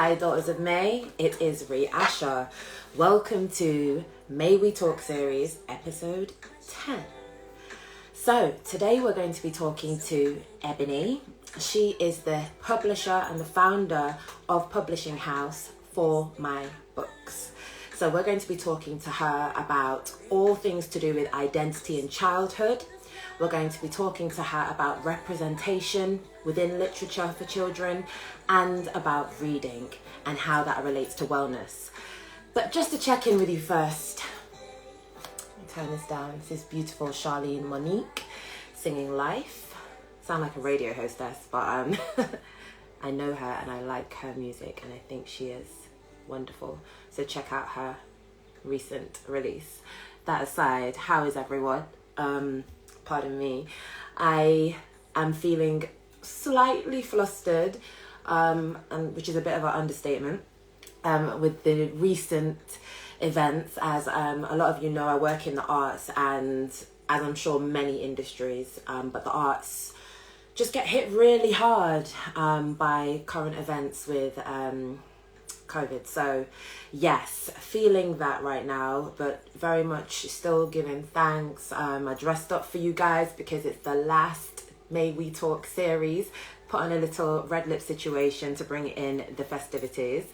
Hi, Daughters of May. It is Asha. Welcome to May We Talk series, episode 10. So, today we're going to be talking to Ebony. She is the publisher and the founder of publishing house For My Books. So, we're going to be talking to her about all things to do with identity and childhood. We're going to be talking to her about representation within literature for children and about reading and how that relates to wellness. But just to check in with you first, let me turn this down. This is beautiful Charlene Monique singing Life. Sound like a radio hostess, but I know her and I like her music and I think she is wonderful. So check out her recent release. That aside, how is everyone? Pardon me, I am feeling slightly flustered, and which is a bit of an understatement, with the recent events. As a lot of you know, I work in the arts, and as I'm sure many industries, but the arts just get hit really hard by current events with COVID. So yes, feeling that right now, but very much still giving thanks. I dressed up for you guys because it's the last May We Talk series. Put on a little red lip situation to bring in the festivities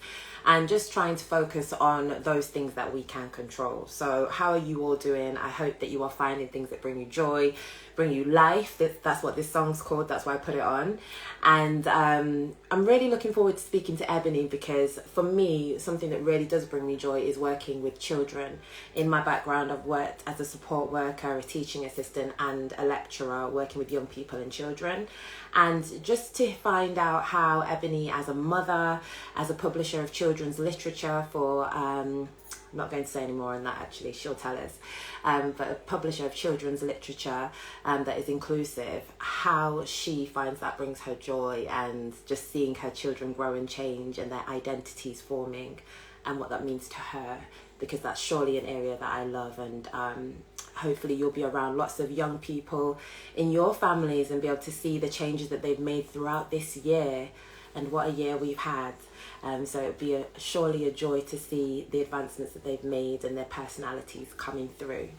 and just trying to focus on those things that we can control. So how are you all doing? I hope that you are finding things that bring you joy, bring you life. That's what this song's called. That's why I put it on. And I'm really looking forward to speaking to Ebony because for me, something that really does bring me joy is working with children. In my background, I've worked as a support worker, a teaching assistant and a lecturer working with young people and children. And just to find out how Ebony, as a mother, as a publisher of children's literature for, I'm not going to say any more on that actually, she'll tell us, but a publisher of children's literature that is inclusive, how she finds that brings her joy and just seeing her children grow and change and their identities forming and what that means to her, because that's surely an area that I love. And hopefully you'll be around lots of young people in your families and be able to see the changes that they've made throughout this year and what a year we've had. So it'd be surely a joy to see the advancements that they've made and their personalities coming through.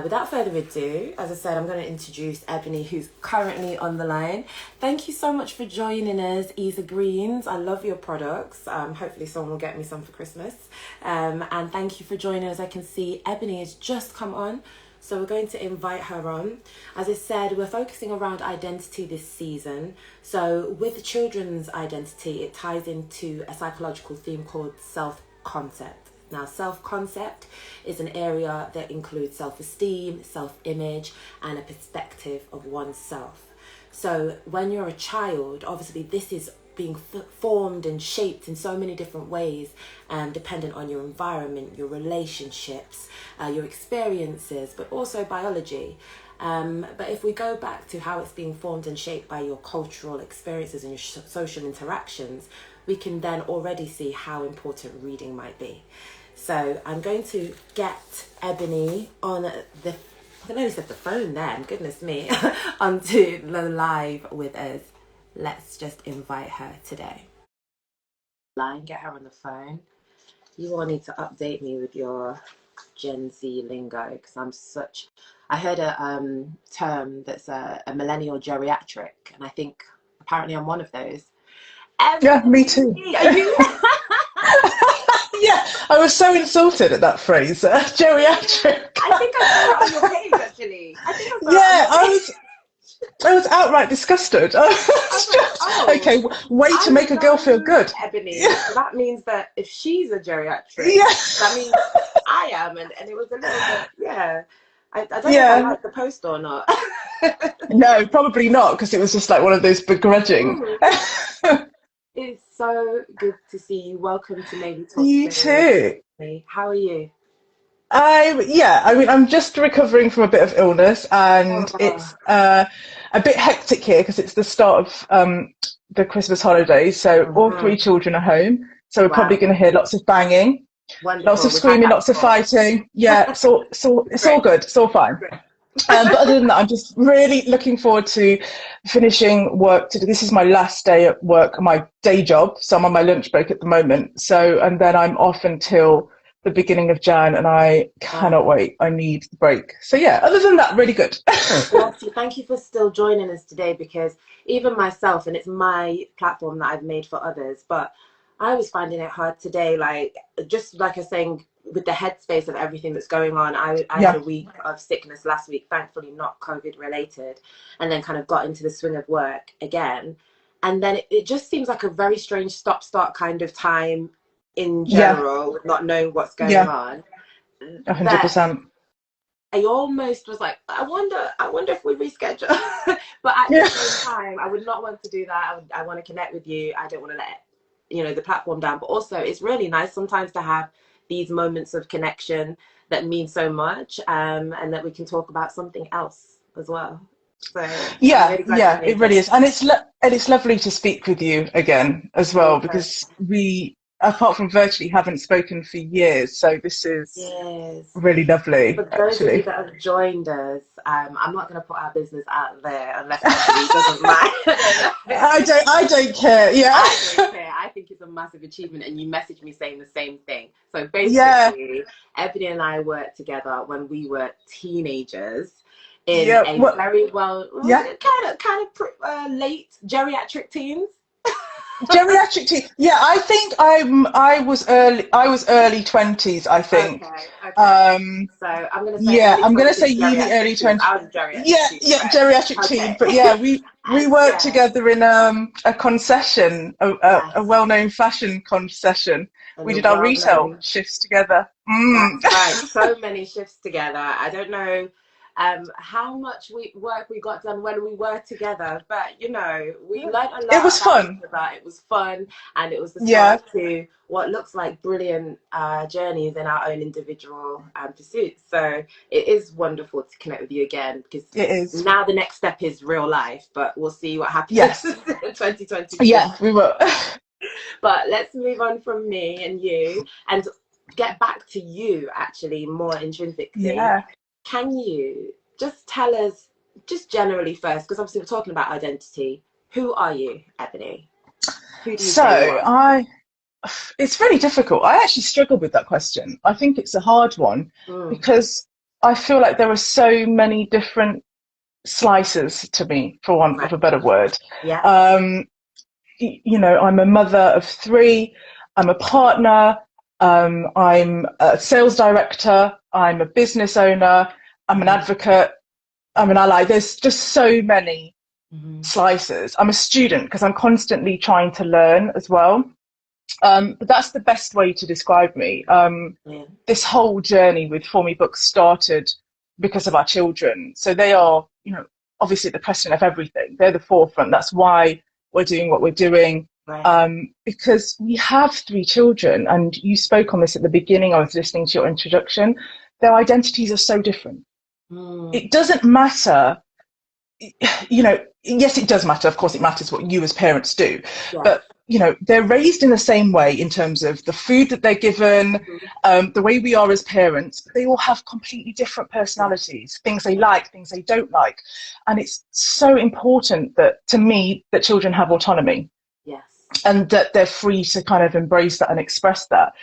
Without further ado, as I said, I'm going to introduce Ebony, who's currently on the line. Thank you so much for joining us, Isa Greens. I love your products. Hopefully someone will get me some for Christmas. And thank you for joining us. I can see Ebony has just come on, so we're going to invite her on. As I said, we're focusing around identity this season. So with children's identity, it ties into a psychological theme called self-concept. Now, self-concept is an area that includes self-esteem, self-image, and a perspective of oneself. So when you're a child, obviously this is being formed and shaped in so many different ways, dependent on your environment, your relationships, your experiences, but also biology. But if we go back to how it's being formed and shaped by your cultural experiences and your social interactions, we can then already see how important reading might be. So I'm going to get Ebony on I nearly said the phone then, goodness me, onto the live with us. Let's just invite her today. Get her on the phone. You all need to update me with your Gen Z lingo because I heard a term that's a millennial geriatric, and I think apparently I'm one of those. Yeah, me too. Are you? Yeah, I was so insulted at that phrase, geriatric. I think I saw it on your page actually. I was outright disgusted. Okay, way to make a girl feel good. Ebony, so that means that if she's a geriatric, that means I am, and it was a little bit, yeah. I don't know if I like the post or not. No, probably not, because it was just like one of those begrudging. It's so good to see you. Welcome to Maybe Talk. You too. How are you? I'm just recovering from a bit of illness, and it's a bit hectic here because it's the start of the Christmas holidays. So all three children are home, so we're probably going to hear lots of banging, lots of screaming, lots of fighting. Yeah, it's all good. It's all fine. But other than that, I'm just really looking forward to finishing work today. This is my last day at work, my day job. So I'm on my lunch break at the moment. So, and then I'm off until the beginning of Jan, and I cannot Wow. wait. I need the break. So yeah, other than that, really good. Bless you. Thank you for still joining us today, because even myself, and it's my platform that I've made for others, but I was finding it hard today. Like, just like I was saying, with the headspace of everything that's going on, I had Yeah, a week of sickness last week, thankfully not COVID related, and then kind of got into the swing of work again. And then it just seems like a very strange stop start kind of time in yeah, general, not knowing what's going yeah, on. That 100%. I almost was like, I wonder if we reschedule. But at the Yeah, same time, I would not want to do that. I want to connect with you. I don't want to let, the platform down. But also, it's really nice sometimes to have these moments of connection that mean so much, and that we can talk about something else as well. So I'm yeah, really glad you yeah. It made really it. is, and it's lovely to speak with you again as well, Likewise. because we, apart from virtually, haven't spoken for years. So this is Yes. really lovely, For those of you actually. that have joined us, I'm not going to put our business out there unless somebody doesn't mind. I don't care. Yeah, I don't care. I think it's a massive achievement, and you messaged me saying the same thing. So yeah, basically, Ebony and I worked together when we were teenagers in yeah. a Well, very well, yeah. late geriatric teens. Geriatric tea. Yeah, I think I was early. I was early 20s, I think. Okay, okay. Um, So I'm going to say yeah, early I'm gonna 20s, say uni geriatric early teens. 20s. I was a geriatric Yeah, teen, yeah, right? geriatric teen. Okay. But yeah, we And worked yeah, together in a concession, a yes, well-known fashion concession. and We a did our retail well-known. shifts together. That's right. So many shifts together. I don't know how much work we got done when we were together, but we learned a It lot was about each fun. other. It was fun, and it was the Yeah, start to what looks like brilliant journeys in our own individual pursuits. So it is wonderful to connect with you again, because it is. now the next step is real life, but we'll see what happens Yes. in 2026. Yeah, we were. But let's move on from me and you and get back to you, actually, more intrinsically. Yeah. Can you just tell us, just generally first, because obviously we're talking about identity, who are you, Ebony? Who do you So say you are? it's really difficult. I actually struggle with that question. I think it's a hard one Mm, because I feel like there are so many different slices to me, for want of right. a better word. Yeah. Um, I'm a mother of three. I'm a partner. I'm a sales director. I'm a business owner. I'm an Mm-hmm. advocate. I'm an ally. There's just so many Mm-hmm. slices. I'm a student because I'm constantly trying to learn as well. But that's the best way to describe me. Yeah. This whole journey with For Me Books started because of our children. So they are, obviously the precedent of everything. They're the forefront. That's why we're doing what we're doing. Right. Because we have three children, and you spoke on this at the beginning. I was listening to your introduction. Their identities are so different. Mm, It doesn't matter, yes, it does matter. Of course, it matters what you as parents do, yes. but they're raised in the same way in terms of the food that they're given, Mm-hmm. the way we are as parents. But they all have completely different Yeah. personalities, things they Yeah. like, things they don't like, and it's so important that, to me, that children have autonomy Yes. and that they're free to kind of embrace that and express that.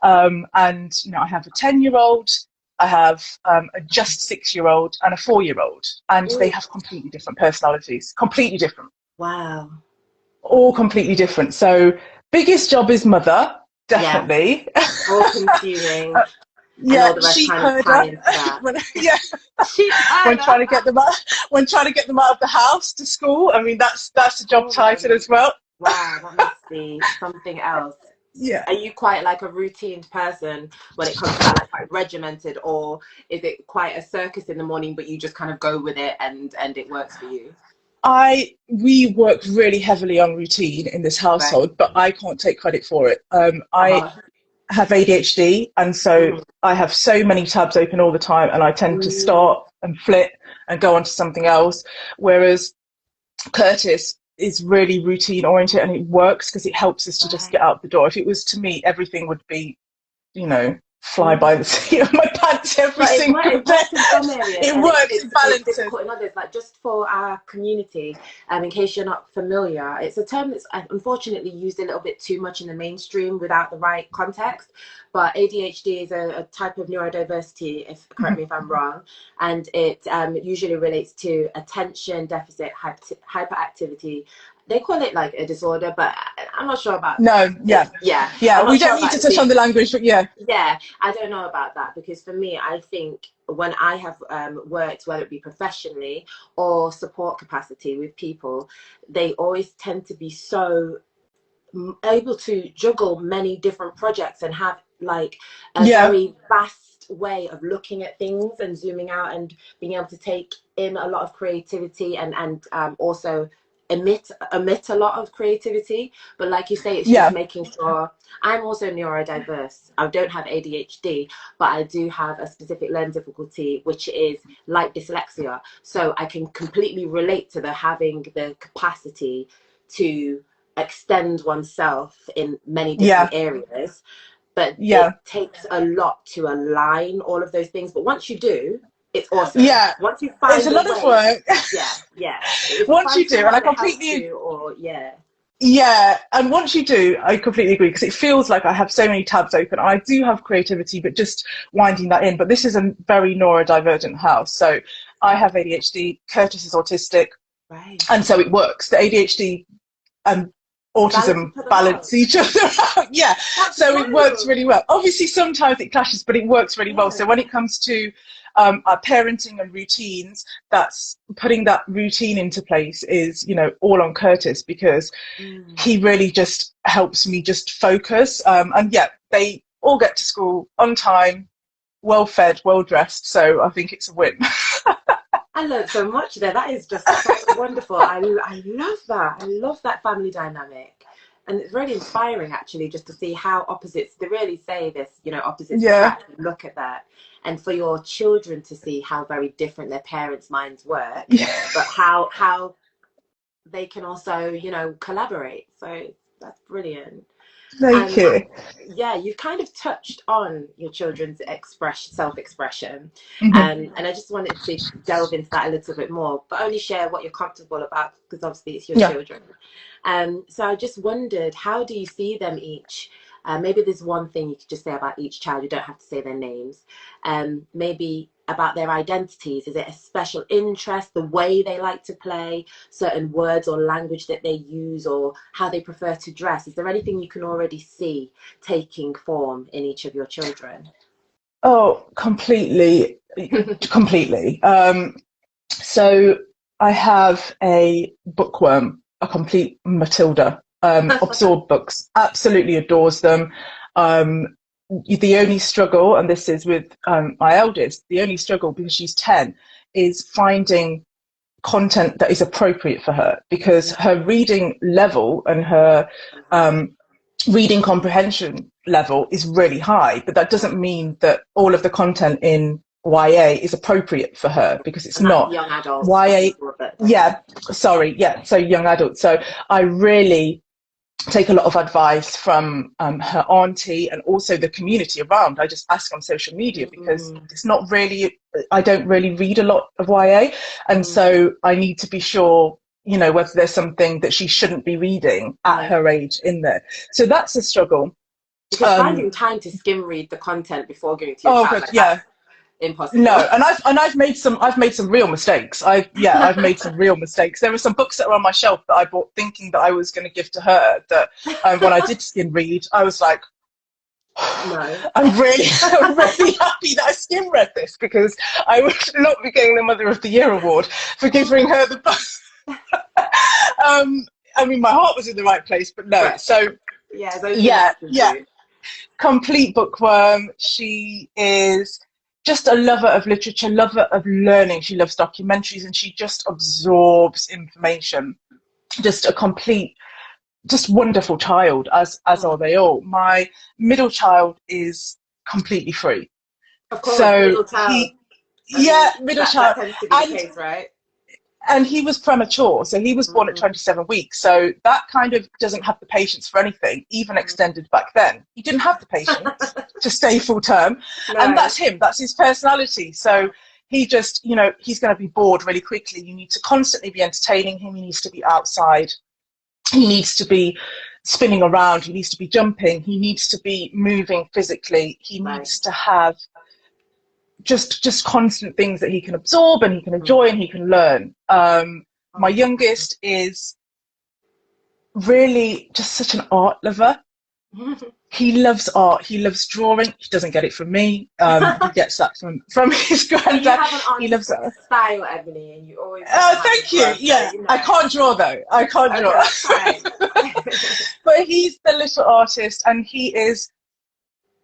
And I have a 10-year-old, I have a just 6-year-old and a 4-year-old, and they Ooh, have completely different personalities, completely different, wow. all completely different. So biggest job is mother, Yes. definitely. All consuming, and Yeah, all the rest sheep kind of tie herder. into that. Yeah, Sheep when herder. trying to get them out, when trying to get them out of the house to school. I mean, that's a job Oh my title goodness. as well. Wow, that must be something else. Yeah. Are you quite like a routine person when it comes to that, like quite regimented, or is it quite a circus in the morning, but you just kind of go with it and it works for you? We work really heavily on routine in this Right. household, but I can't take credit for it. I Uh-huh. have ADHD, and so Mm. I have so many tabs open all the time, and I tend to Mm. start and flip and go on to something else. Whereas Curtis is really routine oriented, and it works because it helps us to just get Right. out the door. If it was to me, everything would be, you know, fly by the seat of my pants every single day. It works in some areas. It works, it balances. It's difficult in others. Like, just for our community, in case you're not familiar, it's a term that's unfortunately used a little bit too much in the mainstream without the right context. But ADHD is a type of neurodiversity, correct me if I'm wrong, and it usually relates to attention deficit hyperactivity. They call it like a disorder, but I'm not sure about No, yeah. We don't need to touch on the language, but yeah. Yeah, I don't know about that, because for me, I think when I have worked, whether it be professionally or support capacity with people, they always tend to be so able to juggle many different projects and have like a very vast way of looking at things and zooming out and being able to take in a lot of creativity and also emit a lot of creativity. But like you say, it's just making sure. I'm also neurodiverse. I don't have ADHD, but I do have a specific learning difficulty, which is like dyslexia. So I can completely relate to having the capacity to extend oneself in many different areas. But it takes a lot to align all of those things. But once you do, it's awesome. Yeah. Once you find it's a lot of work. Yeah. Once you do, and I completely Yeah, and once you do, I completely agree, because it feels like I have so many tabs open. I do have creativity, but just winding that in. But this is a very neurodivergent house. So I have ADHD, Curtis is autistic, and so it works. The ADHD and autism balance each other out. So it works really well. Obviously, sometimes it clashes, but it works really well. So when it comes to our parenting and routines, that's putting that routine into place is, all on Curtis, because he really just helps me just focus. And they all get to school on time, well fed, well dressed. So I think it's a win. I learned so much there. That is just wonderful. I love that. I love that family dynamic. And it's really inspiring, actually, just to see how opposites, they really say this, opposites attract. Look at that. And for your children to see how very different their parents' minds work, but how they can also, collaborate. So that's brilliant. Thank you. You've kind of touched on your children's self-expression, and I just wanted to delve into that a little bit more, but only share what you're comfortable about, because obviously it's your children. So I just wondered, how do you see them each? Maybe there's one thing you could just say about each child. You don't have to say their names. Maybe about their identities. Is it a special interest, the way they like to play, certain words or language that they use, or how they prefer to dress? Is there anything you can already see taking form in each of your children? Oh, completely. So I have a bookworm, a complete Matilda, absorb books, absolutely adores them. The only struggle, and this is with my eldest, the only struggle, because she's 10, is finding content that is appropriate for her, because her reading level and her reading comprehension level is really high, but that doesn't mean that all of the content in YA is appropriate for her, because it's not. Young adults. YA, so young adults. So I really take a lot of advice from her auntie and also the community around. I just ask on social media, because it's not really, I don't really read a lot of YA, and so I need to be sure, whether there's something that she shouldn't be reading at her age in there. So that's a struggle. Because finding time to skim read the content before going to your child, impossible. No, and I've made some real mistakes. I've made some real mistakes. There were some books that were on my shelf that I bought thinking that I was going to give to her, that when I did skim read, I was like, no. I'm really happy that I skim read this, because I would not be getting the Mother of the Year award for giving her the book. I mean, my heart was in the right place, but no. So complete bookworm. She is just a lover of literature, lover of learning. She loves documentaries, and she just absorbs information. Just a complete, just wonderful child, as are they all. My middle child is completely free. Of course, so middle child. middle child. That tends to be the case, right? and he was premature, so he was born at 27 weeks. So that kind of doesn't have the patience for anything, even extended back then. He didn't have the patience to stay full term. No. And that's him, that's his personality. So he just, you know, he's going to be bored really quickly. You need to constantly be entertaining him. He needs to be outside. He needs to be spinning around. He needs to be jumping. He needs to be moving physically. He needs to have just constant things that he can absorb and he can enjoy and he can learn. My youngest is really just such an art lover. He loves art. He loves drawing. He doesn't get it from me. He gets that from his granddad. You have an he loves style, Ebony, and you always. Thank you. Yeah, you know. I can't draw though. I can't draw. But he's the little artist, and he is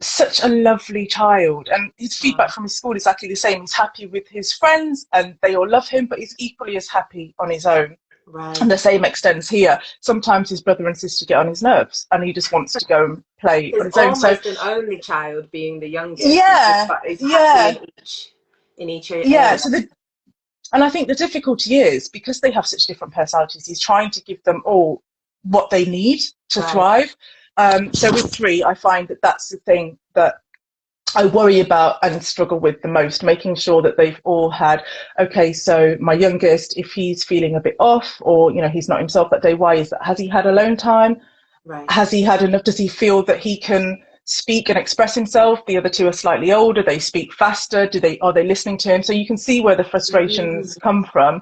such a lovely child. And his feedback from his school is exactly the same. He's happy with his friends, and they all love him. But he's equally as happy on his own. Right. And the same extends here. Sometimes his brother and sister get on his nerves, and he just wants to go and play on his own. So an only child, being the youngest. Yeah, in each area. So and I think the difficulty is because they have such different personalities. He's trying to give them all what they need to thrive. So with 3, I find that that's the thing that I worry about and struggle with the most, making sure that they've all had, okay, so my youngest, if he's feeling a bit off or, you know, he's not himself that day, why is that? Has he had alone time? Right. Has he had enough? Does he feel that he can speak and express himself? The other 2 are slightly older. They speak faster. Are they listening to him? So you can see where the frustrations come from.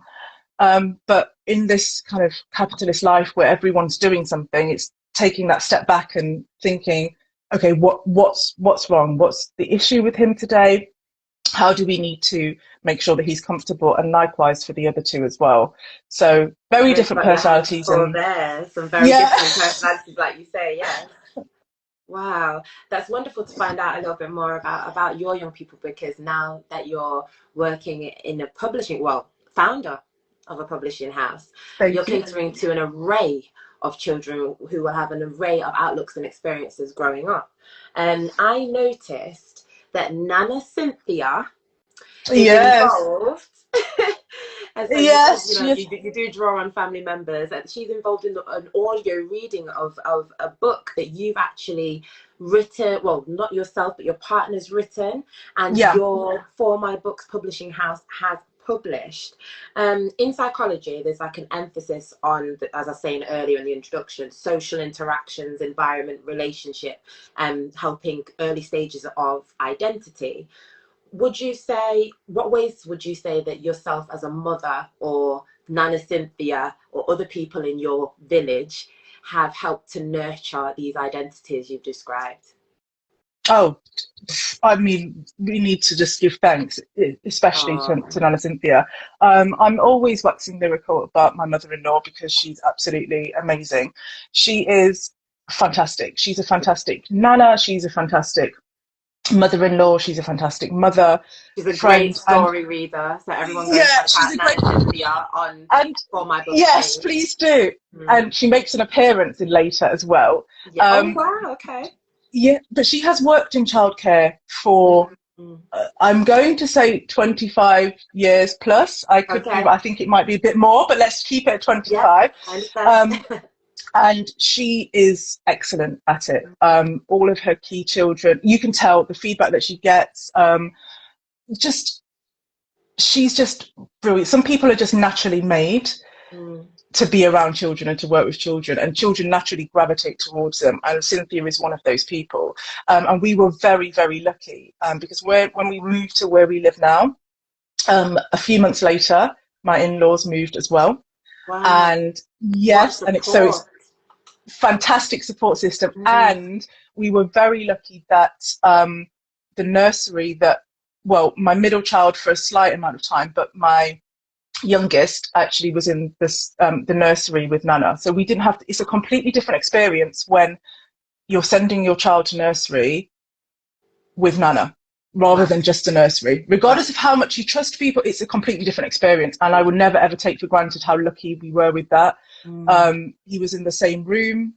But in this kind of capitalist life where everyone's doing something, it's taking that step back and thinking, okay, what's wrong? What's the issue with him today? How do we need to make sure that he's comfortable? And likewise for the other 2 as well. So very different personalities. And some very different personalities, like you say, yes. Wow, that's wonderful to find out a little bit more about your young people, because now that you're working in a founder of a publishing house, you're catering to an array of children who will have an array of outlooks and experiences growing up. And I noticed that Nana Cynthia is involved. Yes, you do draw on family members, and she's involved in an audio reading of a book that you've actually written. Well, not yourself, but your partner's written, and your For My Books publishing house has published. In psychology, there's like an emphasis on, as I was saying earlier in the introduction, social interactions, environment, relationship, and helping early stages of identity. What ways would you say that yourself as a mother, or Nana Cynthia, or other people in your village have helped to nurture these identities you've described? Oh, I mean, we need to just give thanks, especially to Nana Cynthia. I'm always waxing lyrical about my mother-in-law because she's absolutely amazing. She is fantastic. She's a fantastic Nana. She's a fantastic mother-in-law. She's a fantastic mother. She's a great story reader. So everyone goes she's a great Cynthia on For My Books. Yes, please do. And she makes an appearance in later as well. Oh wow, okay. Yeah, but she has worked in childcare for, I'm going to say 25 years plus. I think it might be a bit more, but let's keep it at 25. And she is excellent at it. All of her key children, you can tell the feedback that she gets. She's just brilliant. Some people are just naturally made to be around children and to work with children, and children naturally gravitate towards them, and Cynthia is one of those people. And we were very, very lucky because when we moved to where we live now, a few months later my in-laws moved as well. Wow. And it's fantastic support system. And we were very lucky that the nursery that, my middle child for a slight amount of time, but my youngest actually was in this the nursery with Nana. So we didn't have it's a completely different experience when you're sending your child to nursery with Nana rather than just a nursery. Regardless of how much you trust people, it's a completely different experience, and I would never ever take for granted how lucky we were with that. He was in the same room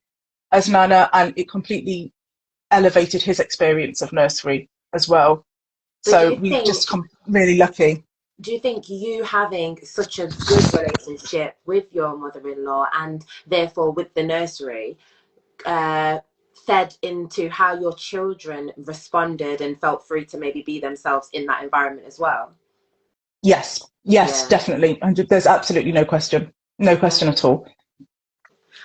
as Nana, and it completely elevated his experience of nursery as well. So we just come really lucky. do you think you having such a good relationship with your mother-in-law and therefore with the nursery fed into how your children responded and felt free to maybe be themselves in that environment as well? Yes, Yeah. definitely. And there's absolutely no question, no question at all.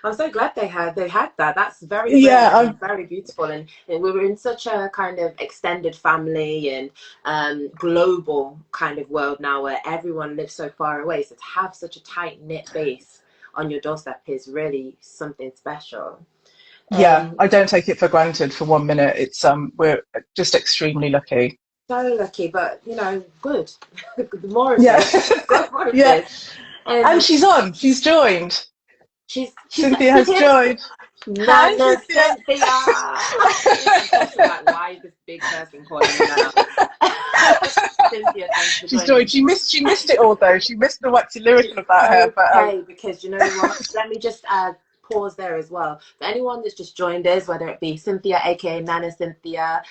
I'm so glad they had that. That's very rare Yeah, and very beautiful. And we were in such a kind of extended family and global kind of world now where everyone lives so far away. So to have such a tight knit base on your doorstep is really something special. yeah, Um, I don't take it for granted for 1 minute. It's we're just extremely lucky. so lucky, but good. More of Yeah, this. Good, more of yeah. this. And Um, she's joined. she's Cynthia has Cynthia's joined. Hi, Nana Cynthia. Cynthia. I'm just like, why is this big person calling me now? Cynthia, thanks for She's joining. joined. She missed it all though. She missed the waxy lyrical It's about her, but okay, because you know what? Let me just pause there as well. For anyone that's just joined us, whether it be Cynthia, aka Nana Cynthia,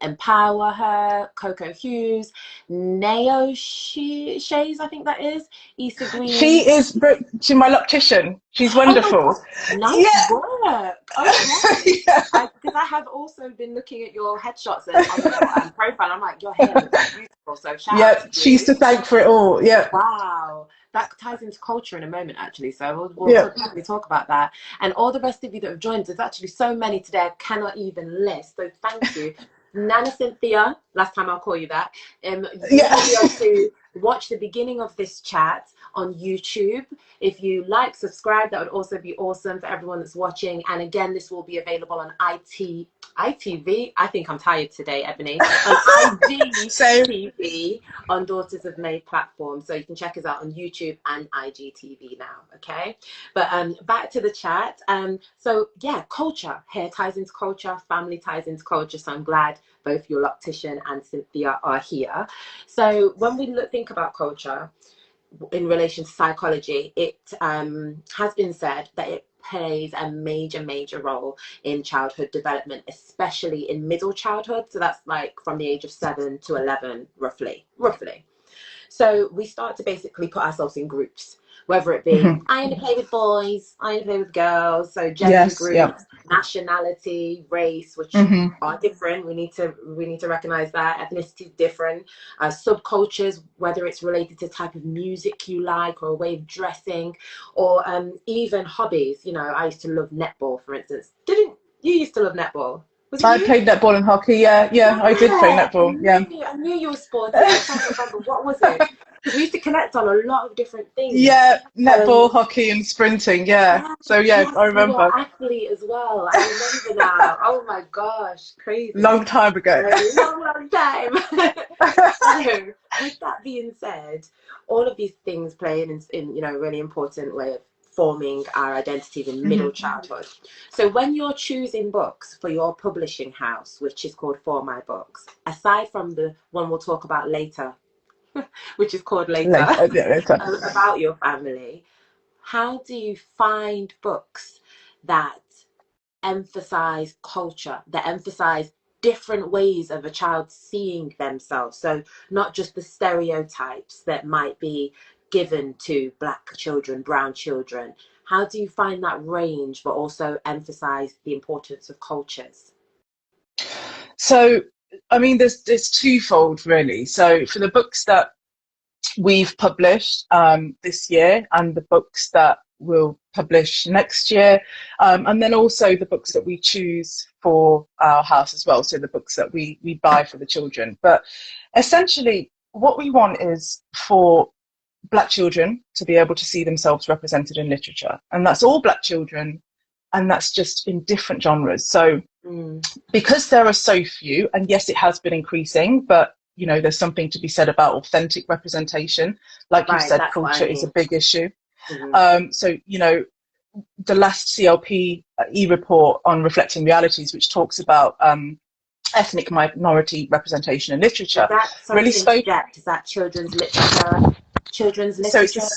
Empower Her, Coco Hughes, Nao Shays, I think that is, Issa Green. she's my loctician. She's Oh my wonderful. gosh, nice Yeah. work. Okay. Yeah. Because I have also been looking at your headshots and on your profile. I'm like, your hair looks beautiful. So shout out Yeah, to she's you. to thank for it all. Yeah. Wow. That ties into culture in a moment, actually. So we'll Yeah. probably talk about that. And all the rest of you that have joined, there's actually so many today I cannot even list. So thank you. Nana Cynthia, last time I'll call you that. You Yeah. will be able to watch the beginning of this chat on YouTube. If you like, subscribe, that would also be awesome for everyone that's watching. And again, this will be available on ITV. I think I'm tired today, Ebony. On So IGTV on Daughters of May platform. So you can check us out on YouTube and IGTV now. Okay. But back to the chat. So yeah, culture. Hair ties into culture, family ties into culture. So I'm glad both your loctician and Cynthia are here. So when we think about culture in relation to psychology, it has been said that it plays a major role in childhood development, especially in middle childhood. So that's like from the age of 7 to 11, roughly. So we start to basically put ourselves in groups, whether it be mhm. I only play with boys, I only play with girls, so gender Yes, yeah. groups, nationality, race, which Hmm. are different. We need to recognize that ethnicity is different. Subcultures, whether it's related to type of music you like or a way of dressing, or even hobbies. I used to love netball, for instance. Didn't you used to love netball? Was it I you? played netball and hockey. Yeah, I did play Yeah, netball. Yeah. I knew you were sporty. I'm trying to remember what was it because we used to connect on a lot of different things. Yeah, Um, netball, hockey, and sprinting. Yeah. So yeah, yes, I you were an remember. athlete as well. I remember now. Oh my gosh, crazy! Long time ago. A long time. So, with that being said, all of these things play in a really important way of forming our identities in middle Hmm. childhood. So when you're choosing books for your publishing house, which is called For My Books, aside from the one we'll talk about later, which is called Later, Later, yeah, later. about your family, how do you find books that emphasize culture, that emphasize different ways of a child seeing themselves? So not just the stereotypes that might be given to Black children, brown children. How do you find that range, but also emphasize the importance of cultures? So, I mean, there's twofold really. So for the books that we've published this year and the books that we'll publish next year, and then also the books that we choose for our house as well, so the books that we buy for the children. But essentially what we want is for Black children to be able to see themselves represented in literature, and that's all Black children, and that's just in different genres. So Mm. because there are so few, and yes, it has been increasing, but there's something to be said about authentic representation. Like you Right, said, that's what I culture is a mean. big issue. Hmm. So the last CLPE report on reflecting realities, which talks about ethnic minority representation in Is literature, that, sorry really to spoke. interject, is that children's So it's a literature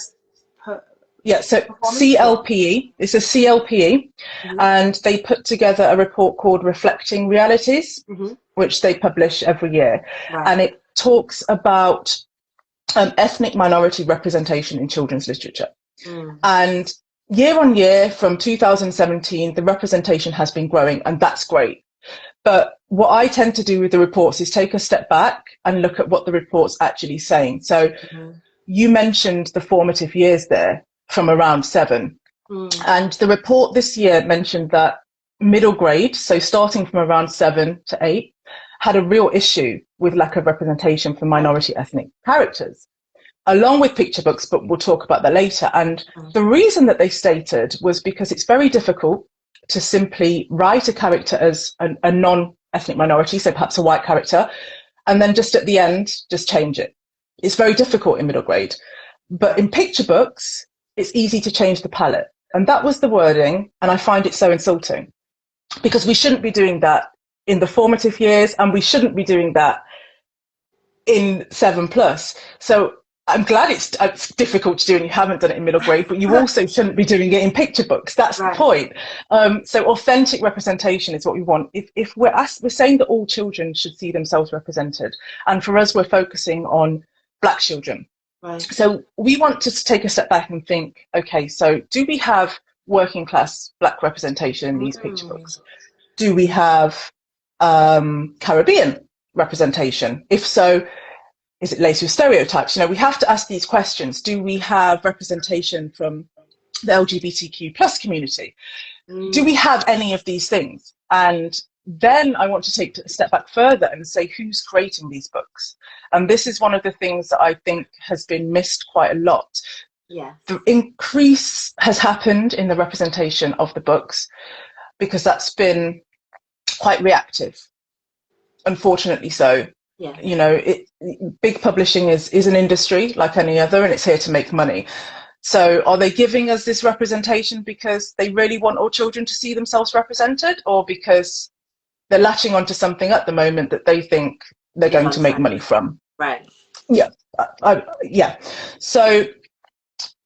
per- Yeah, so performance? Yeah. CLPE, it's a CLPE, Hmm. and they put together a report called Reflecting Realities, Hmm. which they publish every year. Right. And it talks about ethnic minority representation in children's literature. And year on year, from 2017, the representation has been growing, and that's great. But what I tend to do with the reports is take a step back and look at what the report's actually saying. So you mentioned the formative years there from around 7. And the report this year mentioned that middle grade, so starting from around 7 to 8, had a real issue with lack of representation for minority ethnic characters, along with picture books, but we'll talk about that later. And the reason that they stated was because it's very difficult to simply write a character as a non-ethnic minority, so perhaps a white character, and then just at the end, just change it. It's very difficult in middle grade. But in picture books, it's easy to change the palette. And that was the wording, and I find it so insulting, because we shouldn't be doing that in the formative years, and we shouldn't be doing that in 7+. So I'm glad it's difficult to do and you haven't done it in middle grade, but you also shouldn't be doing it in picture books. That's the point. So authentic representation is what we want. If we're saying that all children should see themselves represented, and for us, we're focusing on Black children. So we want to take a step back and think, okay, so do we have working class Black representation in these picture books? Do we have Caribbean representation? If so, is it laced with stereotypes? You know, we have to ask these questions. Do we have representation from the LGBTQ plus community? Do we have any of these things? And then I want to take a step back further and say, who's creating these books? And this is one of the things that I think has been missed quite a lot. The increase has happened in the representation of the books because that's been quite reactive, unfortunately so. You know, big publishing is an industry like any other, and it's here to make money. So are they giving us this representation because they really want all children to see themselves represented, or because they're latching onto something at the moment that they think they're going to make money from? Yeah. So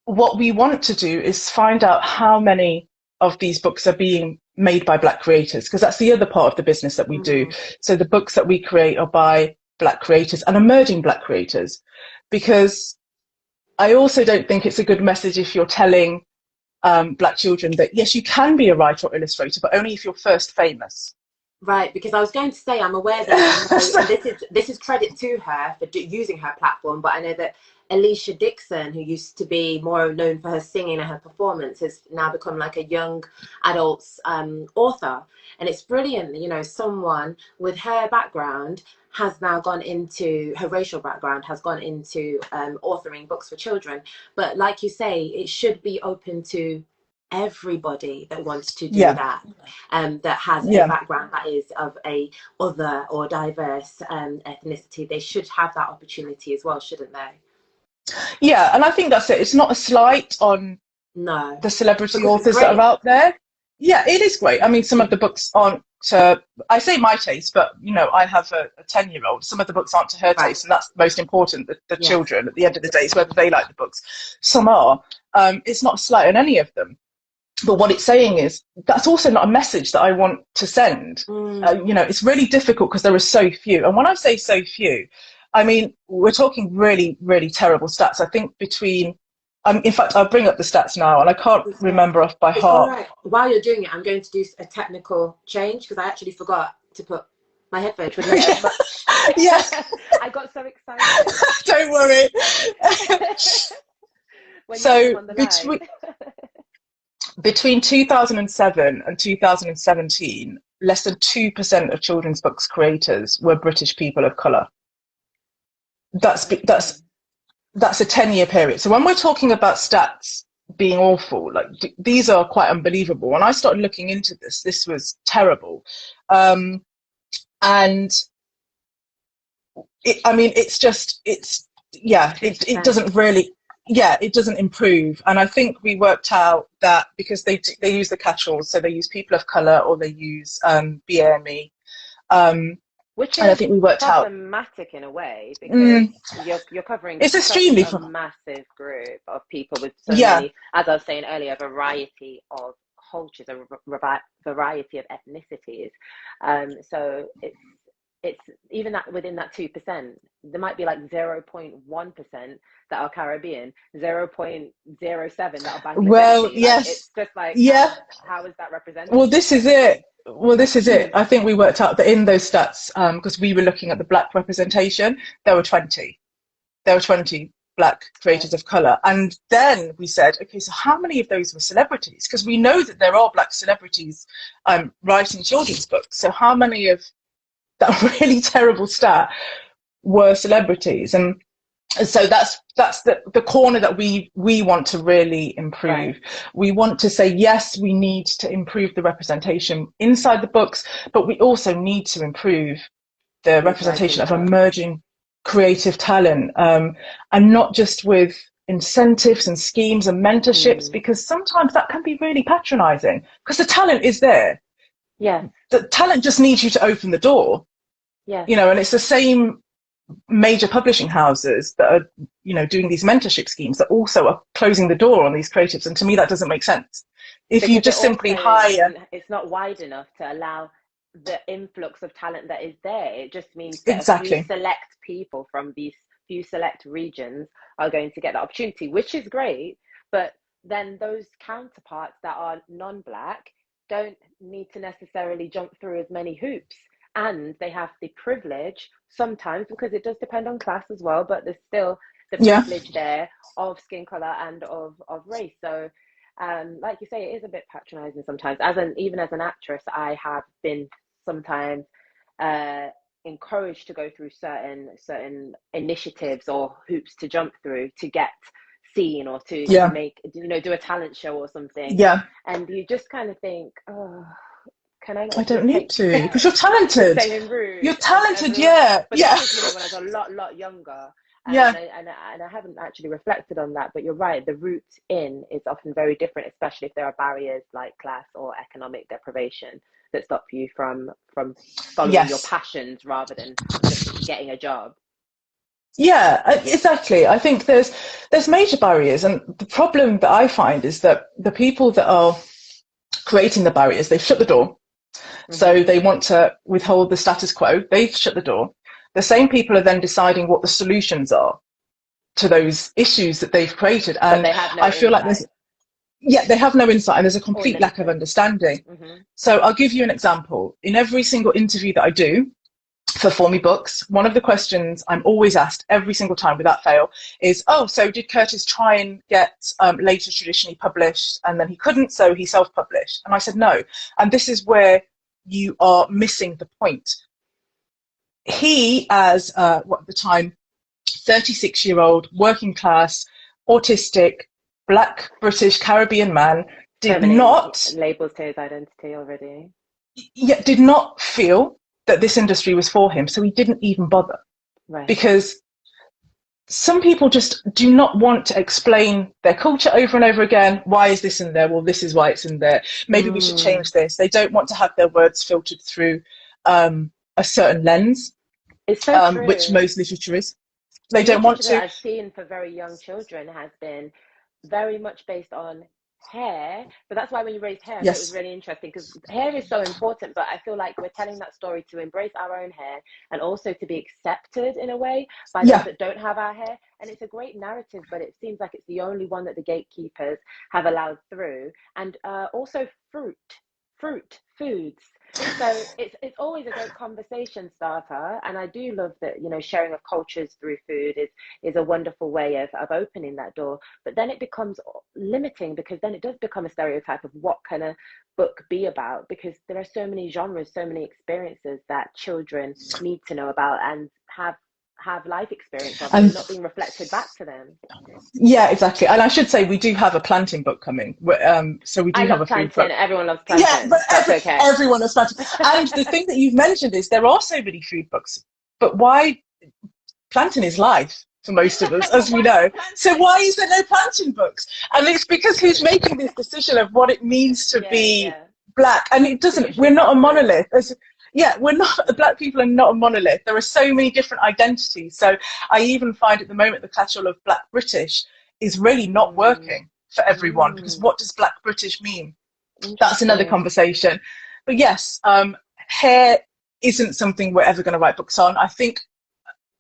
what we want to do is find out how many of these books are being made by Black creators, because that's the other part of the business that we do. So the books that we create are by Black creators and emerging Black creators, because I also don't think it's a good message if you're telling Black children that, yes, you can be a writer or illustrator, but only if you're first famous. Because I was going to say, I'm aware that this is credit to her for using her platform, but I know that Alicia Dixon, who used to be more known for her singing and her performance, has now become like a young adults author. And it's brilliant, you know, someone with her background has now gone into, her racial background has gone into authoring books for children. But like you say, it should be open to everybody that wants to do that, that has a background that is of a other or diverse ethnicity. They should have that opportunity as well, shouldn't they? Yeah, and I think that's it. It's not a slight on the celebrity authors that are out there. Yeah, it is great. I mean, some of the books aren't to, I say my taste, but, you know, I have a 10-year-old. Some of the books aren't to her taste, and that's most important. The children, at the end of the day, is whether they like the books. Some are. It's not a slight on any of them. But what it's saying is, that's also not a message that I want to send. You know, it's really difficult because there are so few. And when I say so few, I mean, we're talking really, really terrible stats. I think between, in fact, I'll bring up the stats now, and I can't remember off by heart. While you're doing it, I'm going to do a technical change because I actually forgot to put my headphones. Yes. I got so excited. Don't worry. So between 2007 and 2017, less than 2% of children's books creators were British people of colour. That's a 10-year period. So when we're talking about stats being awful, like these are quite unbelievable. When I started looking into this, this was terrible. And it doesn't really, it doesn't improve. And I think we worked out that because they use the catch-alls, so they use people of colour or they use BAME. Which is I think we worked problematic in a way, because you're covering it's extremely a massive group of people with so many, as I was saying earlier, a variety of cultures, a variety of ethnicities. So it's even that within that 2%, there might be like 0.1% that are Caribbean, 0.07 that are Well, Bangladeshi. Like, yes. it's just like, Yeah. how is that represented? Well, this is it. Well, this is it. I think we worked out that in those stats, because we were looking at the Black representation, there were 20. There were 20 Black creators of colour. And then we said, okay, so how many of those were celebrities? Because we know that there are Black celebrities writing children's books. So how many of that really terrible stat were celebrities? And so that's the corner that we want to really improve. Right. We want to say, yes, we need to improve the representation inside the books, but we also need to improve the representation of emerging creative talent, and not just with incentives and schemes and mentorships, because sometimes that can be really patronizing, because the talent is there. Yeah. The talent just needs you to open the door. Yeah. You know, and it's the same major publishing houses that are, you know, doing these mentorship schemes that also are closing the door on these creatives. And to me, that doesn't make sense. If you just simply hire... It's not wide enough to allow the influx of talent that is there. It just means that exactly. a few select people from these few select regions are going to get the opportunity, which is great. But then those counterparts that are non-Black don't need to necessarily jump through as many hoops. And they have the privilege sometimes, because it does depend on class as well, but there's still the privilege there of skin color and of race. So like you say, it is a bit patronizing sometimes. Even as an actress, I have been sometimes encouraged to go through certain initiatives or hoops to jump through to get seen, or to make, you know, do a talent show or something. Yeah. And you just kind of think, oh, can I don't need to, because you're talented. You're talented, yeah. But that was, you know, when I was a lot younger. And I haven't actually reflected on that. But you're right, the route in is often very different, especially if there are barriers like class or economic deprivation that stop you from following your passions rather than just getting a job. Yeah, exactly. I think there's major barriers, and the problem that I find is that the people that are creating the barriers, they've shut the door. So they want to withhold the status quo. They've shut the door. The same people are then deciding what the solutions are to those issues that they've created. And I feel like they have no insight, and there's a complete lack of understanding. So I'll give you an example. In every single interview that I do for For Me Books, one of the questions I'm always asked every single time without fail is, oh, so did Curtis try and get later traditionally published and then he couldn't, so he self-published? And I said, no. And this is where you are missing the point. He, as at the time, 36-year-old, working class, autistic, Black, British, Caribbean man, did not... labels to his identity already. Yeah, did not feel that this industry was for him, so he didn't even bother. Right. Because some people just do not want to explain their culture over and over again. Why is this in there? Well, this is why it's in there. Maybe we should change this. They don't want to have their words filtered through a certain lens, it's so true. Which most literature is. They don't want to. That I've seen for very young children has been very much based on hair, but that's why when you raised hair, I thought it was really interesting, because hair is so important, but I feel like we're telling that story to embrace our own hair and also to be accepted in a way by those that don't have our hair. And it's a great narrative, but it seems like it's the only one that the gatekeepers have allowed through. And also foods. So it's always a great conversation starter, and I do love that, you know, sharing of cultures through food is a wonderful way of opening that door. But then it becomes limiting, because then it does become a stereotype of what can a book be about, because there are so many genres, so many experiences that children need to know about and have life experience of, and not being reflected back to them. Yeah, exactly. And I should say we do have a planting book coming. So we do have a food book. Everyone loves planting. Yeah, but everyone loves planting. And the thing that you've mentioned is there are so many food books, but why? Planting is life for most of us, as we know. So why is there no planting books? And it's because who's making this decision of what it means to be Black? And it doesn't. We're not a monolith. We're not, Black people are not a monolith. There are so many different identities. So I even find at the moment the catch-all of Black British is really not working for everyone, because what does Black British mean? That's another conversation. But yes, hair isn't something we're ever going to write books on. I think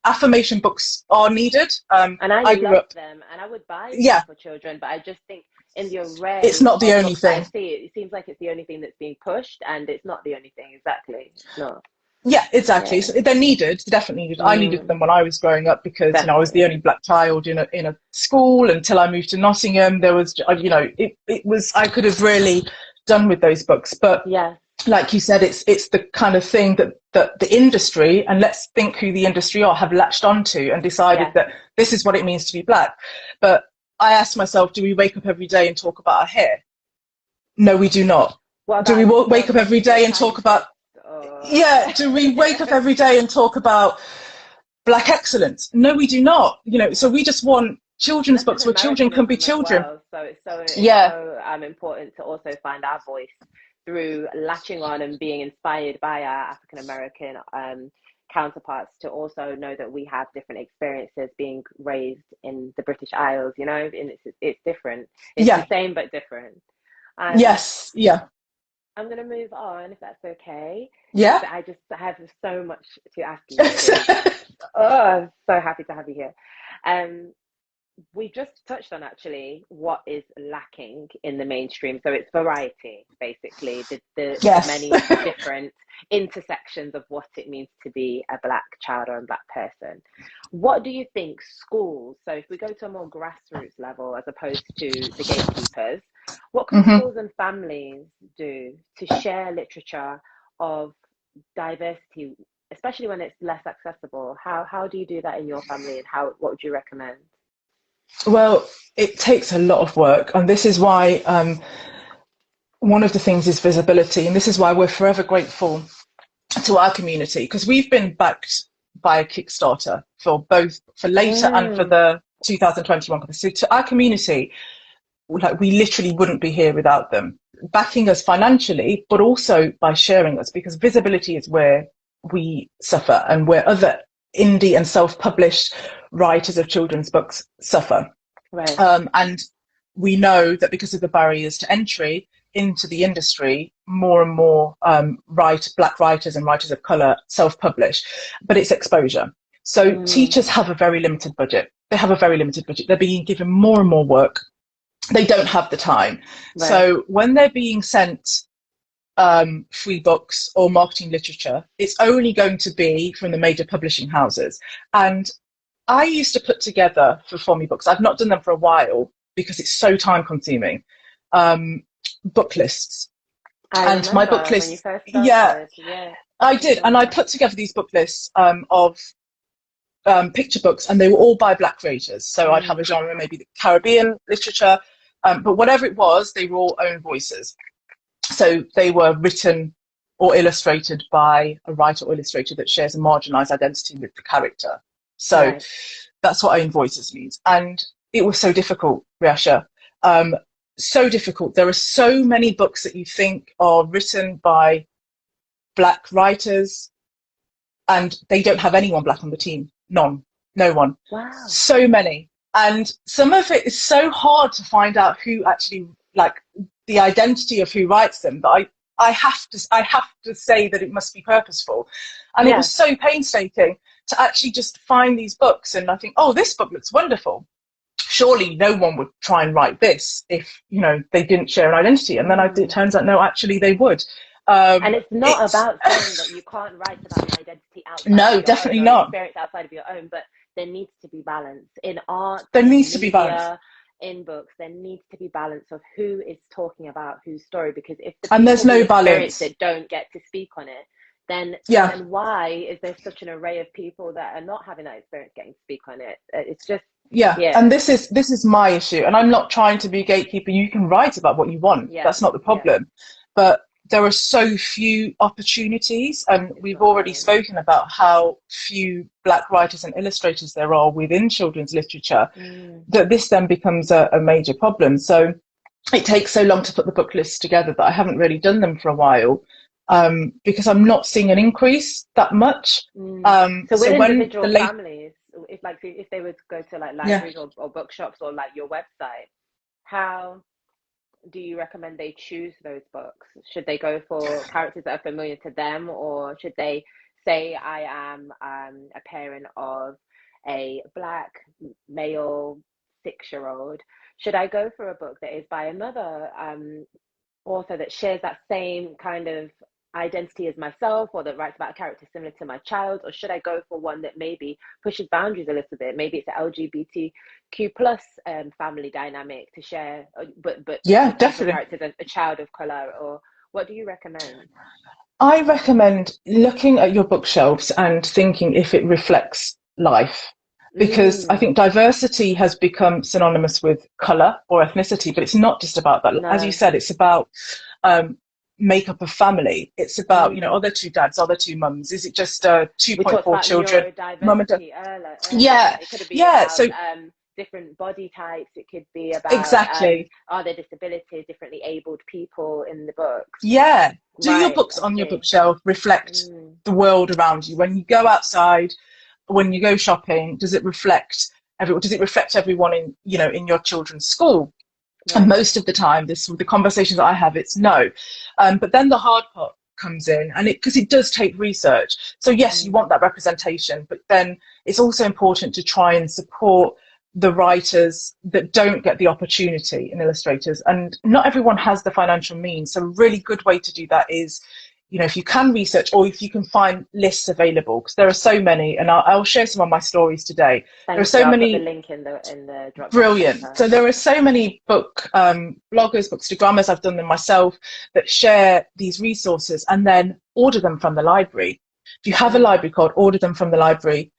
affirmation books are needed. And I grew love up, them, and I would buy them yeah, for children, but I just think in the array it's not the of only books that I thing. see, it seems like it's the only thing that's being pushed, and it's not the only thing. Exactly, it's not. Yeah, exactly. Yeah. So they're needed, they're definitely needed. I needed them when I was growing up because, you know, I was the only Definitely. black child in a school until I moved to Nottingham. There was, you know, it was, I could have really done with those books. But Yeah. like you said, it's the kind of thing that the industry, and let's think who the industry are, have latched onto and decided Yeah. that this is what it means to be black. But I asked myself, do we wake up every day and talk about our hair? No, we do not. What Do we about wake up every day and talk about, yeah, do we wake up every day and talk about black excellence? No, we do not. You know, so we just want children's books where children can be children. Well. So it's so important to also find our voice through latching on and being inspired by our African American counterparts, to also know that we have different experiences being raised in the British Isles, you know, and it's different. It's the same but different. Yes, yeah. I'm going to move on, if that's okay. Yeah. I have so much to ask you. I'm so happy to have you here. We just touched on actually what is lacking in the mainstream. So it's variety, basically, the many different intersections of what it means to be a black child or a black person. What do you think schools, so if we go to a more grassroots level as opposed to the gatekeepers, what can schools and families do to share literature of diversity, especially when it's less accessible? How do you do that in your family, and what would you recommend? Well, it takes a lot of work, and this is why one of the things is visibility, and this is why we're forever grateful to our community, because we've been backed by a Kickstarter for later and for the 2021. So to our community, like, we literally wouldn't be here without them backing us financially, but also by sharing us, because visibility is where we suffer and where other indie and self-published writers of children's books suffer. Right. And we know that because of the barriers to entry into the industry, more and more black writers and writers of colour self-publish, but it's exposure. So teachers have a very limited budget. They have a very limited budget. They're being given more and more work. They don't have the time. Right. So when they're being sent free books or marketing literature, it's only going to be from the major publishing houses. And I used to put together for FOMI books, I've not done them for a while because it's so time consuming, book lists. And my book list, yeah, I did. And I put together these book lists of picture books, and they were all by black creators. So I'd have a genre, maybe the Caribbean literature, but whatever it was, they were all own voices. So they were written or illustrated by a writer or illustrator that shares a marginalized identity with the character. So that's what own voices means. And it was so difficult, Riasha. So difficult. There are so many books that you think are written by black writers, and they don't have anyone black on the team. No one. Wow. So many. And some of it is so hard to find out who actually, like, the identity of who writes them. But I have to say that it must be purposeful. And it was so painstaking to actually just find these books. And I think, oh, this book looks wonderful. Surely no one would try and write this if, you know, they didn't share an identity. And then it turns out, no, actually they would. And it's not about saying that you can't write about your identity outside of your definitely own, not. Experience outside of your own, but there needs to be balance. In art, there needs to be balance. In books, there needs to be balance of who is talking about whose story, because if the and there's no balance that don't get to speak on it, then why is there such an array of people that are not having that experience getting to speak on it? It's just and this is my issue, and I'm not trying to be a gatekeeper. You can write about what you want, that's not the problem, but there are so few opportunities, and we've already spoken about how few black writers and illustrators there are within children's literature, that this then becomes a major problem. So it takes so long to put the book lists together that I haven't really done them for a while, because I'm not seeing an increase that much. So with individual families, if they would go to like libraries or bookshops or like your website, how do you recommend they choose those books? Should they go for characters that are familiar to them, or should they say, I am a parent of a Black male 6-year-old? Should I go for a book that is by another author that shares that same kind of identity as myself, or that writes about a character similar to my child? Or should I go for one that maybe pushes boundaries a little bit? Maybe it's an LGBTQ plus family dynamic to share, but Yeah, the central definitely. character is a child of color. Or what do you recommend? I recommend looking at your bookshelves and thinking if it reflects life, because I think diversity has become synonymous with colour or ethnicity, but it's not just about that. As you No. said, it's about makeup of family. It's about, are there 2 dads, are there 2 mums? Is it just We talked 2.4 about children, mum and dad? neurodiversity earlier. Yeah, It could be yeah. about So different body types. It could be about exactly. are there disabilities, differently abled people in the books? Yeah. Do your Right, books I on your see. bookshelf reflect the world around you? When you go outside, when you go shopping, does it reflect everyone in, in your children's school? Right. And most of the time, the conversations I have, it's no. But then the hard part comes in, and because it does take research. So yes, you want that representation, but then it's also important to try and support the writers that don't get the opportunity, and illustrators, and not everyone has the financial means. So a really good way to do that is, if you can research, or if you can find lists available, because there are so many, and I'll share some of my stories today. There are Thank you. so I'll put the many. link in the drop down Brilliant. later. So there are so many bloggers, bookstagrammers, I've done them myself, that share these resources and then order them from the library. If you have a library card, order them from the library.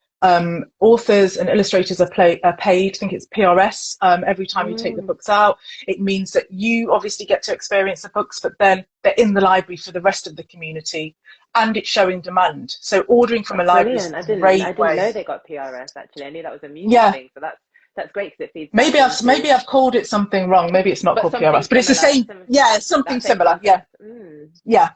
Authors and illustrators are paid, I think it's PRS, every time you take the books out. It means that you obviously get to experience the books, but then they're in the library for the rest of the community, and it's showing demand. So ordering from a library is Brilliant. a great I didn't way. know they got PRS actually. I knew that was a music thing. So that's great because it feeds back into Maybe I've called it something wrong. Maybe it's not but called something PRS, but it's the similar. same. Yeah, something That same similar. Yeah, concept. yeah,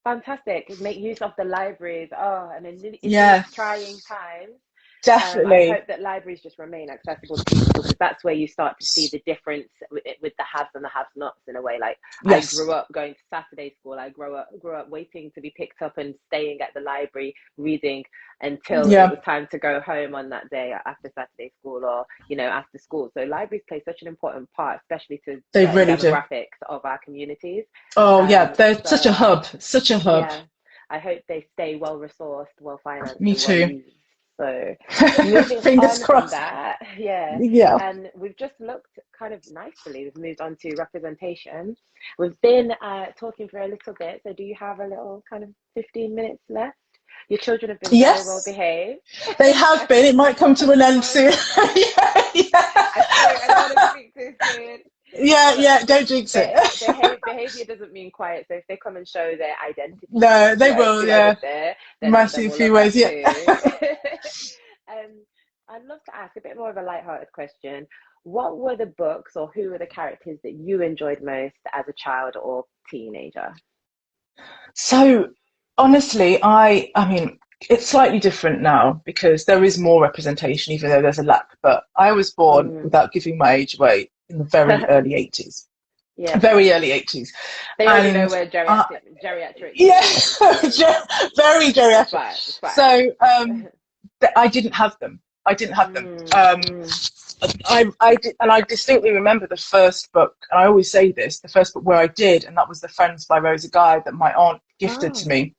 Fantastic. Make use of the libraries. Oh, and in these yeah, trying times, I definitely. hope that libraries just remain accessible to people, because that's where you start to see the difference with the haves and the have-nots in a way. Like I Yes. grew up going to Saturday school. I grew up waiting to be picked up and staying at the library reading until it Yeah, was time to go home on that day after Saturday school, or after school. So libraries play such an important part, especially to they certain really do. demographics of our communities. Oh, yeah, they're such a So hub, such a hub. yeah, I hope they stay well resourced, well financed, Me and well too. used. So moving Fingers on from crossed. that, yeah, Yeah. and we've just looked kind of nicely. We've moved on to representation. We've been talking for a little bit. So do you have a little kind of 15 minutes left? Your children have been very well Yes, behaved. they have been. It might come to an end soon. Yeah, yeah. I don't want to speak too soon. Yeah, don't jinx it. Behavior doesn't mean quiet. So if they come and show their identity No, they right will, to over yeah. there, then Massive we'll few love ways, that yeah. too. I'd love to ask a bit more of a lighthearted question. What were the books, or who were the characters that you enjoyed most as a child or teenager? So honestly, I mean, it's slightly different now because there is more representation, even though there's a lack. But I was born, without giving my age away, in the very early 80s. Yeah, Very early 80s. they already know And where geriatric yeah, is. So very it's geriatric. fine. It's fine. So I didn't have them. I didn't have them. I distinctly remember the first book, and I always say this, the first book where I did, and that was The Friends by Rosa Guy that my aunt gifted to me.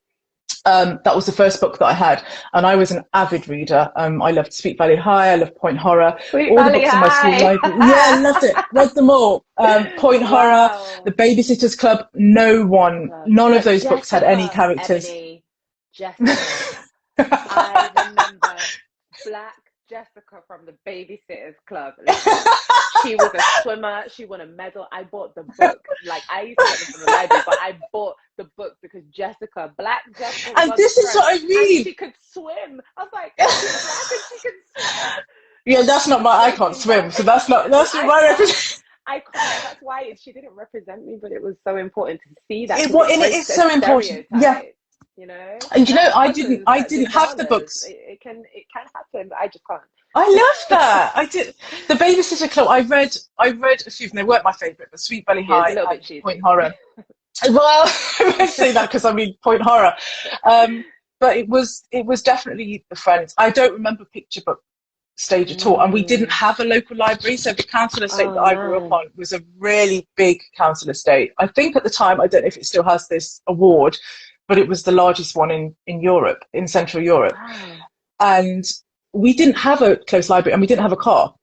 That was the first book that I had, and I was an avid reader. I loved Sweet Valley High, I loved Point Horror, Sweet all the Valley books in my school High. library. Yeah, loved it, read them all. Point Horror, Wow. The Babysitters Club. None of But those books had any Jessica, characters. Ebony, Jessica. I remember Black Jessica from the Babysitters Club. Listen, she was a swimmer. She won a medal. I bought the book. Like, I used to get them from the library, but I bought the book because Black Jessica And was this is what I and mean. she could swim. I was like, she's black and she can swim. Yeah, that's not my. I can't swim, so that's not my representation. I can't. That's why she didn't represent me, but it was so important to see that, And because it it breaks is a so important. Yeah, stereotype. You know, and that I happens, didn't have the regardless. books. It can happen, but I just can't. I love that. I did the Babysitter Club. I read a few of them. They weren't my favourite, but Sweet Valley Yeah, it's a High little bit and Point cheesy. Horror. Well, I won't say that because I mean Point Horror. But it was definitely the Friends. I don't remember picture book stage at all, and we didn't Mm. have a local library, so the council estate Oh that I grew up man. on was a really big council estate. I think at the time, I don't know if it still has this award, but it was the largest one in Europe, in Central Europe, Wow. and we didn't have a close library, and we didn't have a car.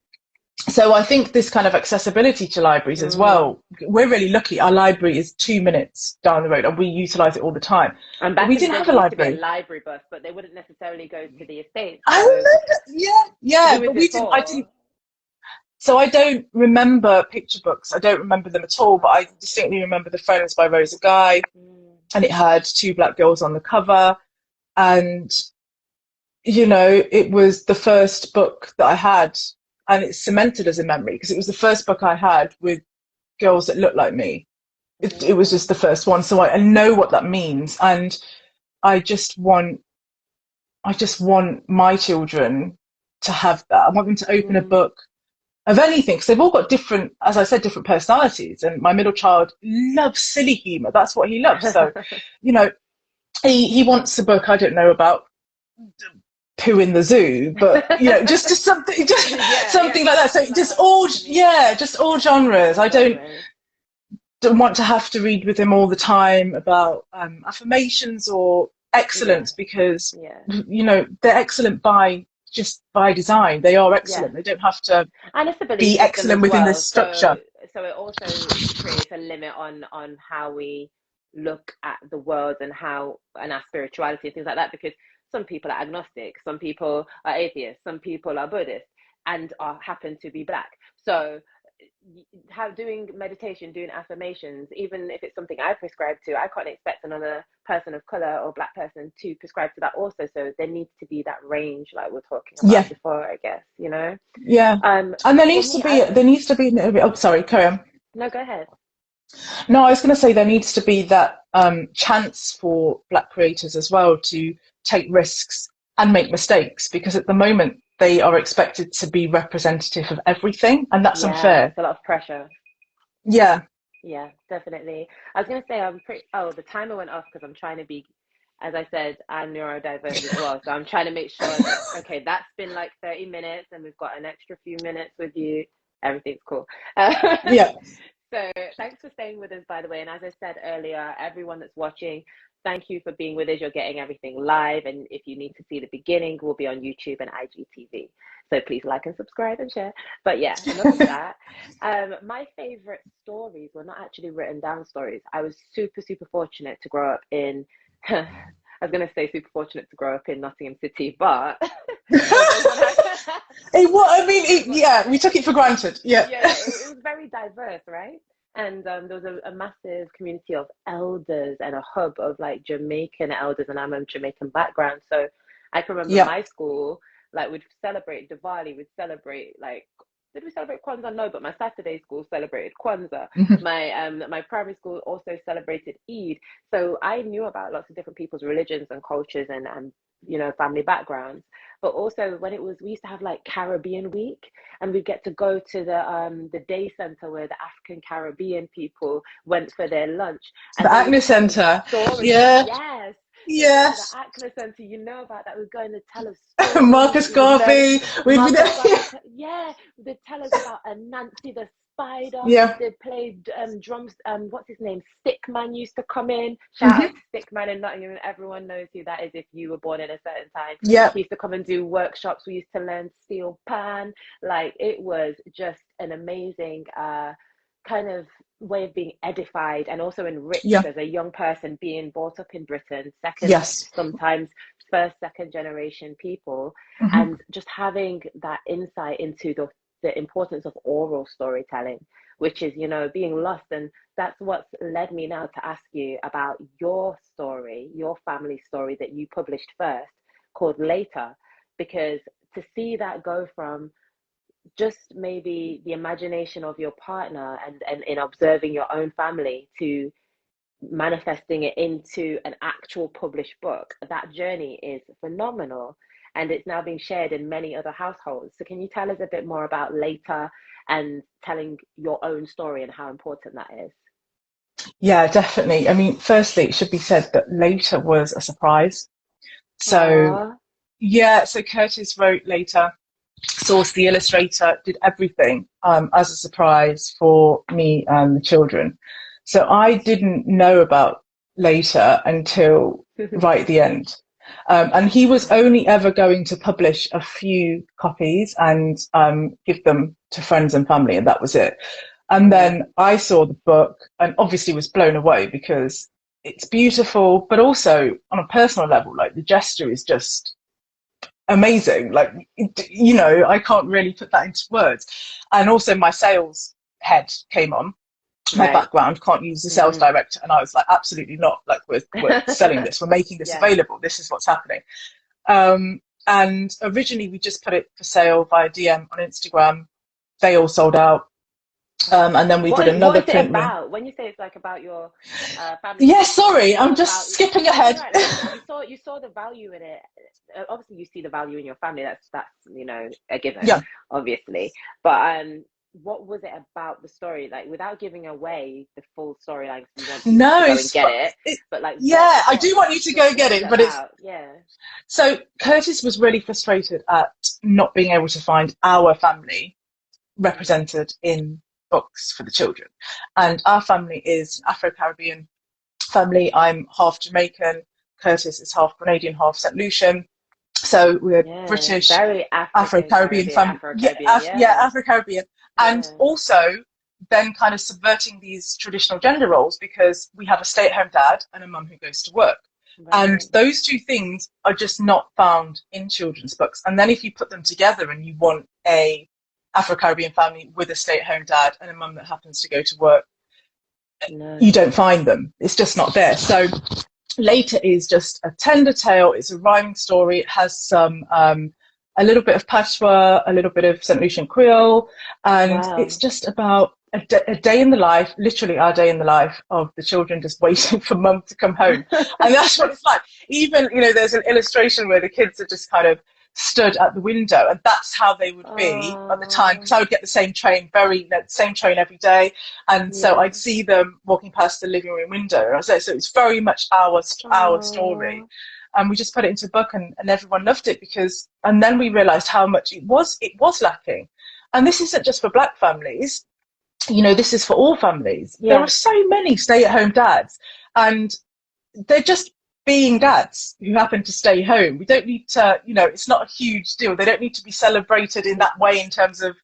So I think this kind of accessibility to libraries as Mm. well, we're really lucky. Our library is 2 minutes down the road and we utilize it all the time. And But back we in the didn't day, have there a used to be a library. library bus, but they wouldn't necessarily go to the estates. I So remember, yeah, who is but it I for? didn't, so I don't remember picture books. I don't remember them at all, but I distinctly remember The Friends by Rosa Guy, Mm. and it had two black girls on the cover. And, you know, it was the first book that I had, and it's cemented as a memory because it was the first book I had with girls that looked like me. It was just Amazing. the first one, so I know what that means, and I just want my children to have that. I want them to open a Mm. book of anything because they've all got different, as I said, different personalities. And my middle child loves silly humour. That's what he loves. So, you know, he wants a book, I don't know, about poo in the zoo, but you know, just something, just Yeah, something like that. So something like just that. all, I mean, yeah, just all genres. all I genres. don't want to have to read with him all the time about affirmations or Yeah, excellence because yeah, you know they're excellent by just by design. They are yeah. excellent. They don't have to And it's a belief be system excellent as within this well. structure. So it also creates a limit on how we look at the world and how and our spirituality and things like that. Because some people are agnostic, some people are atheists, some people are Buddhist, and are happen to be black. So how doing meditation, doing affirmations, even if it's something I prescribe to, I can't expect another person of color or black person to prescribe to that also. So there needs to be that range, like we're talking about Yeah, before, I guess, you know. yeah. Um, And for me, I there needs to be. Oh, sorry, carry on. no, go ahead. No, I was going to say there needs to be that chance for Black creators as well to take risks and make mistakes because at the moment they are expected to be representative of everything, and that's Yeah, unfair. it's a lot of pressure. Yeah. Yeah, definitely. I was gonna say I'm pretty. Oh, the timer went off because I'm trying to be, as I said, I'm neurodiverse as well. So I'm trying to make sure that okay, that's been like 30 minutes, and we've got an extra few minutes with you. Everything's cool. Yeah. So thanks for staying with us, by the way. And as I said earlier, everyone that's watching, thank you for being with us. You're getting everything live, and if you need to see the beginning, we'll be on YouTube and IGTV. So please like and subscribe and share. But yeah, enough of that. My favorite stories were not actually written down stories. I was super, super fortunate to grow up in. I was going to say super fortunate to grow up in Nottingham City, but although when I I mean, yeah, we took it for granted. Yeah. yeah, it was very diverse, right? And there was a massive community of elders and a hub of like Jamaican elders, and I'm a Jamaican background. So I can remember Yeah. my school, like we'd celebrate Diwali, we'd celebrate like did we celebrate Kwanzaa? No, but my Saturday school celebrated Kwanzaa. Mhm. My primary school also celebrated Eid. So I knew about lots of different people's religions and cultures and you know family backgrounds. But also when it was we used to have like Caribbean week and we'd get to go to the day center where the African Caribbean people went for their lunch The and they would Acne tell us Centre. stories. Yeah. Yes. They'd go to the Yes. Acne Center, you know about that. We'd go and they'd tell us stories. Marcus We would learn Garvey. We'd be Marcus there. Garvey, yeah, they tell us about Nancy the spider. Yeah. They played drums. What's his name? Stickman used to come in. Shout out Hmm. to Stickman in Nottingham. Everyone knows who that is if you were born in a certain time. Yeah. He used to come and do workshops. We used to learn steel pan. Like it was just an amazing kind of way of being edified and also enriched Yeah. as a young person being brought up in Britain, second, Yes. sometimes first, second generation people, Hmm. and just having that insight into the importance of oral storytelling, which is, you know, being lost. And that's what's led me now to ask you about your story, your family story that you published first, called Later, because to see that go from just maybe the imagination of your partner and in observing your own family to manifesting it into an actual published book, that journey is phenomenal. and it's now being shared in many other households. So can you tell us a bit more about later and telling your own story and how important that is? Yeah, definitely. I mean, firstly, it should be said that later was a surprise. So Aww. yeah, so Curtis wrote later, sourced the illustrator, did everything as a surprise for me and the children. So I didn't know about later until right at the end. And he was only ever going to publish a few copies and give them to friends and family, and that was it. And then I saw the book and obviously was blown away because it's beautiful, but also on a personal level, like the gesture is just amazing. Like, you know, I can't really put that into words. And also my sales head came on. My background, can't use the sales director, and I was like, absolutely not. Like, we're selling this, we're making this available, this is what's happening. And originally we just put it for sale via DM on Instagram. They all sold out. And then we did another print. What is it about? When you say it's like about your family. Yeah, sorry, I'm just skipping ahead. Right. You saw the value in it. Obviously, you see the value in your family. That's you know, a given. Yeah. Obviously, but what was it about the story? Like, without giving away the full storyline, you want people to go and get it. But like, I do want you to go get it. But it's yeah. So Curtis was really frustrated at not being able to find our family represented in books for the children. And our family is an Afro-Caribbean family. I'm half Jamaican. Curtis is half Grenadian, half St. Lucian. So we're British, very Afro-Caribbean family. Afro-Caribbean. And also then kind of subverting these traditional gender roles, because we have a stay-at-home dad and a mum who goes to work. And those two things are just not found in children's books. And then if you put them together and you want a Afro-Caribbean family with a stay-at-home dad and a mum that happens to go to work, you don't find them. It's just not there. So later is just a tender tale. It's a rhyming story. It has some a little bit of patois, a little bit of St. Lucian Creole, and it's just about a day in the life, literally our day in the life of the children just waiting for mum to come home. And that's what it's like. Even, you know, there's an illustration where the kids are just kind of stood at the window, and that's how they would be at the time, because I would get the same train every day, and so I'd see them walking past the living room window. So it's very much our story, and we just put it into a book, and everyone loved it, because, and then we realized how much it was lacking. And this isn't just for Black families, you know, this is for all families. There are so many stay-at-home dads, and they're just being dads who happen to stay home. We don't need to, you know, it's not a huge deal. They don't need to be celebrated in that way in terms of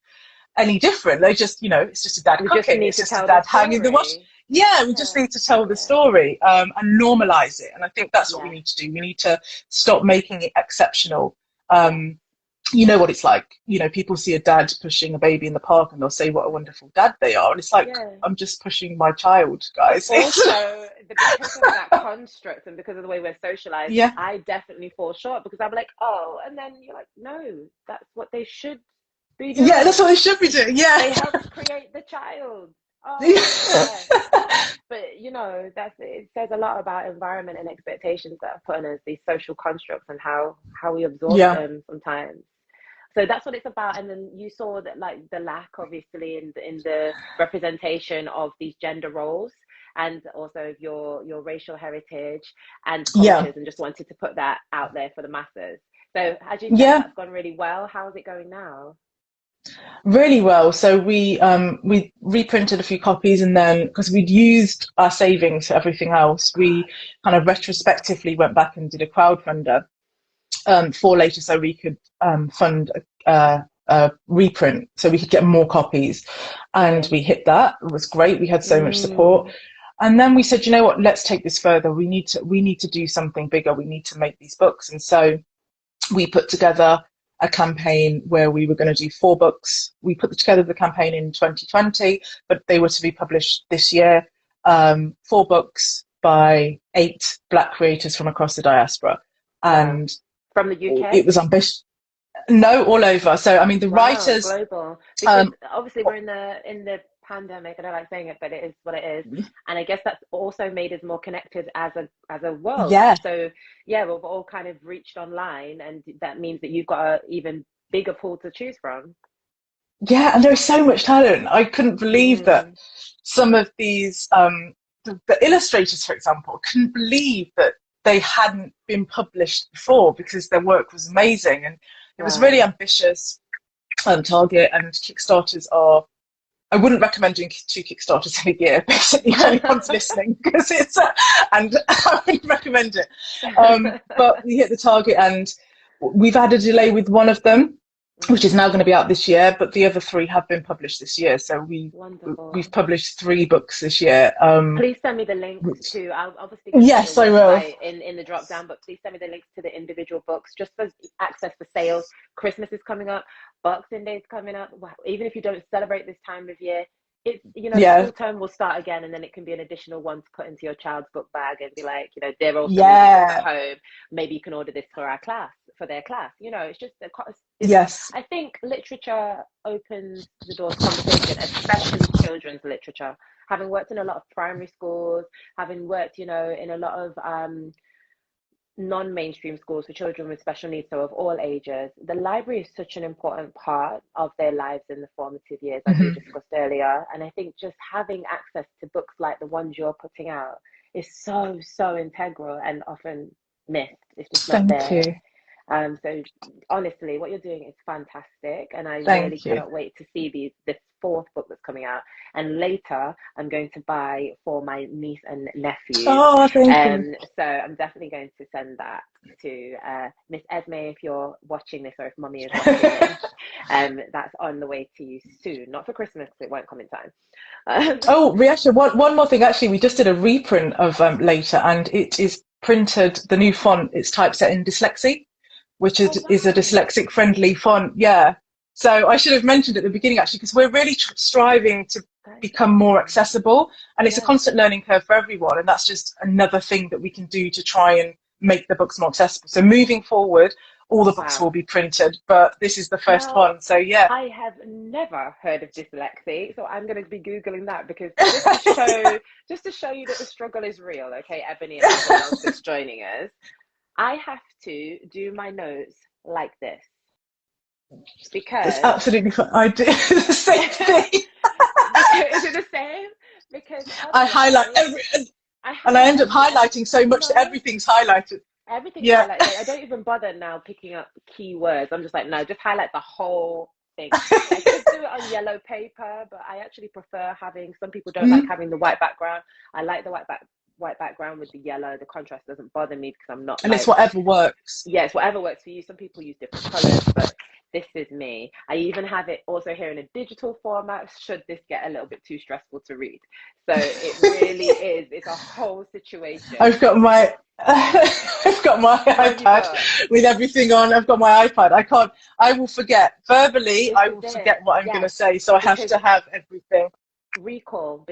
any different. They just, you know, it's just a dad cooking, it's just a dad hanging the wash. Yeah, we just need to tell the story and normalise it. And I think that's what we need to do. We need to stop making it exceptional. You know what it's like. You know, people see a dad pushing a baby in the park and they'll say what a wonderful dad they are. And it's like, I'm just pushing my child, guys. Also, because of that construct and because of the way we're socialized, I definitely fall short, because I'm like, oh, and then you're like, no, that's what they should be doing. Yeah, that's what they should be doing. Yeah. They helped create the child. Oh, but you know, it says a lot about environment and expectations that are put on us, these social constructs, and how we absorb them sometimes. So that's what it's about. And then you saw that, like, the lack, obviously, in the representation of these gender roles, and also your racial heritage and cultures, and just wanted to put that out there for the masses. So as you said, that's gone really well. How is it going now? Really well. So we reprinted a few copies, and then, because we'd used our savings for everything else, we kind of retrospectively went back and did a crowdfunder for later, so we could fund a reprint, so we could get more copies, and we hit that. It was great. We had so much support, and then we said, you know what, let's take this further. We need to do something bigger. We need to make these books. And so we put together a campaign where we were going to do 4 books. We put together the campaign in 2020, but they were to be published this year. 4 books by 8 Black creators from across the diaspora. And from the UK? It was ambitious. No, all over. So, I mean, the writers... global. Because obviously we're in the pandemic. I don't like saying it, but it is what it is. And I guess that's also made us more connected as a world. Yeah. So yeah, we've all kind of reached online, and that means that you've got an even bigger pool to choose from. Yeah, and there's so much talent. I couldn't believe that some of these, the illustrators, for example, couldn't believe that they hadn't been published before because their work was amazing. And it was really ambitious target, and Kickstarters are, I wouldn't recommend doing 2 Kickstarters in a year, basically, if anyone's listening, because it's, and I wouldn't recommend it. But we hit the target, and we've had a delay with one of them, which is now going to be out this year, but the other 3 have been published this year. So we've published 3 books this year. Please send me the links to, I'll obviously yes, I will, in the drop down, but please send me the links to the individual books just for access for sales. Christmas is coming up, Boxing Day is coming up. Even if you don't celebrate this time of year, it's, you know, school term will start again, and then it can be an additional one to put into your child's book bag and be like, you know, they're also reading this at home. Maybe you can order this for our class, for their class. You know, it's just I think literature opens the door to conversation, especially children's literature. Having worked in a lot of primary schools, having worked, you know, in a lot of non-mainstream schools for children with special needs, so of all ages, the library is such an important part of their lives in the formative years, as we discussed earlier. And I think just having access to books like the ones you're putting out is so integral and often missed. It's just not there. Thank you. So honestly, what you're doing is fantastic, and I really cannot wait to see this 4th book that's coming out. And later, I'm going to buy for my niece and nephew. Oh, thank you. So I'm definitely going to send that to Miss Esme, if you're watching this, or if Mummy is watching this. That's on the way to you soon. Not for Christmas, because it won't come in time. Riasha, one more thing. Actually, we just did a reprint of Later, and it is printed, the new font, it's typeset in Dyslexia, which is a dyslexic friendly font. Yeah. So I should have mentioned at the beginning, actually, because we're really striving to become more accessible, and it's a constant learning curve for everyone. And that's just another thing that we can do to try and make the books more accessible. So moving forward, all the books will be printed, but this is the first one. So yeah. I have never heard of Dyslexia, so I'm going to be Googling that, because just to show you that the struggle is real. Okay, Ebony and everyone else that's joining us. I have to do my notes like this, because it's absolutely fine. I do the same thing. Is it the same? Because I highlight and I end up highlighting so much that everything's highlighted. Everything's highlighted. I don't even bother now picking up keywords. I'm just like, no, just highlight the whole thing. I could do it on yellow paper, but I actually prefer having. Some people don't like having the white background. I like the white background with the yellow. The contrast doesn't bother me, because I'm not. And it's whatever works. Yeah, it's whatever works for you. Some people use different colors, but this is me. I even have it also here in a digital format, should this get a little bit too stressful to read. So it really is. It's a whole situation. I've got my iPad with everything on. I've got my iPad. I will forget verbally. I will forget what I'm going to say. So I have to have everything. Recall,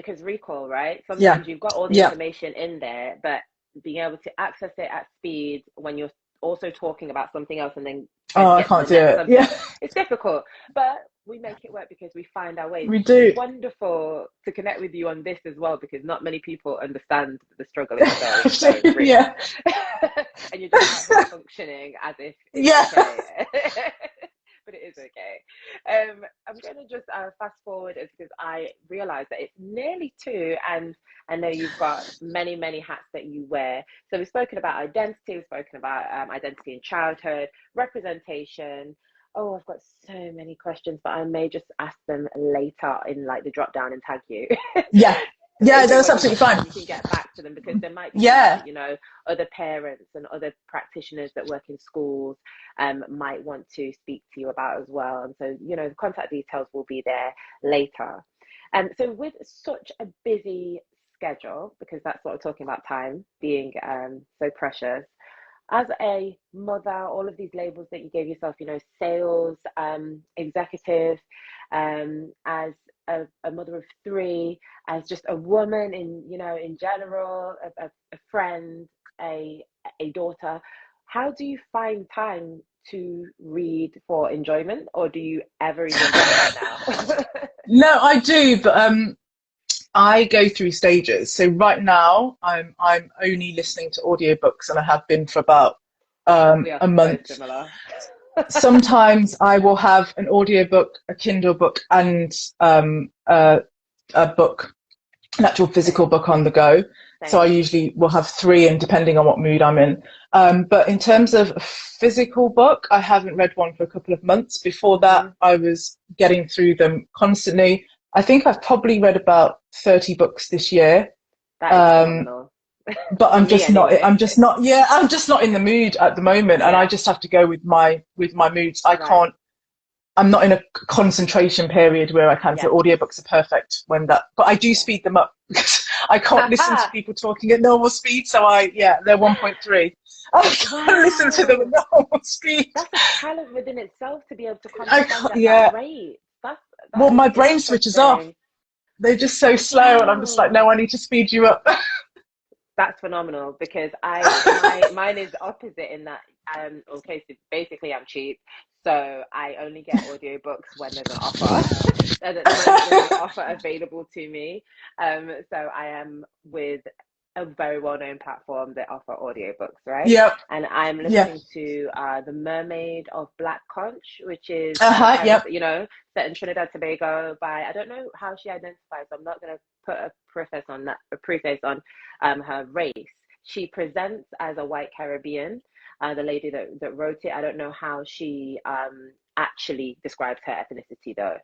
right? Sometimes you've got all the information in there, but being able to access it at speed when you're also talking about something else, and then I can't do it. Yeah, it's difficult, but we make it work because we find our ways. We do. It's wonderful to connect with you on this as well, because not many people understand the struggle is so real. Yeah. And you're just out functioning as if it's okay. But it is okay. I'm going to just fast forward, because I realize that it's nearly 2, and I know you've got many hats that you wear. So we've spoken about identity, we've spoken about identity in childhood, representation. Oh, I've got so many questions, but I may just ask them later in like the drop down and tag you. Yeah, that's absolutely fine. You can get back to them, because there might be, you know, other parents and other practitioners that work in schools might want to speak to you about as well. And so, you know, the contact details will be there later. So with such a busy schedule, because that's what we're talking about, time being so precious, as a mother, all of these labels that you gave yourself, you know, sales, executive, as a mother of 3, as just a woman in general, a friend, a daughter, how do you find time to read for enjoyment, or do you ever even get that now? No, I do, but I go through stages. So right now, I'm only listening to audiobooks, and I have been for about We are a so month. similar. Sometimes I will have an audiobook, a Kindle book, and a book, an actual physical Same, book on the go. So I same. usually will have three, and depending on what mood I'm in. But in terms of a physical book, I haven't read one for a couple of months. Before that, Mhm. I was getting through them constantly. I think I've probably read about 30 books this year. That is Um, phenomenal. but For me anyway. I'm just not in the mood at the moment. And I Yeah, just have to go with my moods. right. I'm not in a concentration period where I can. So Yeah, audiobooks are perfect but I do yeah. speed them up because I can't listen to people talking at normal speed. So they're 1.3. I can't listen to them at Wow. normal speed. That's a talent within itself to be able to I comprehend can't, at that yeah. rate. Well, That is my brain switches off. interesting. They're just so slow, and I'm just like, Wow. no, I need to speed you up. That's phenomenal because mine is the opposite in that okay, so basically I'm cheap, so I only get audiobooks when there's an offer. At the moment there's an offer available to me. So I am with a very well-known platform that offer audiobooks, right? Yep. And I'm Yeah. listening to The Mermaid of Black Conch, which is Yep. set in Trinidad and Tobago by, I don't know how she identifies, so I'm not going to put a preface on her race. She presents as a white Caribbean. The lady that wrote it, I don't know how she actually describes her ethnicity though.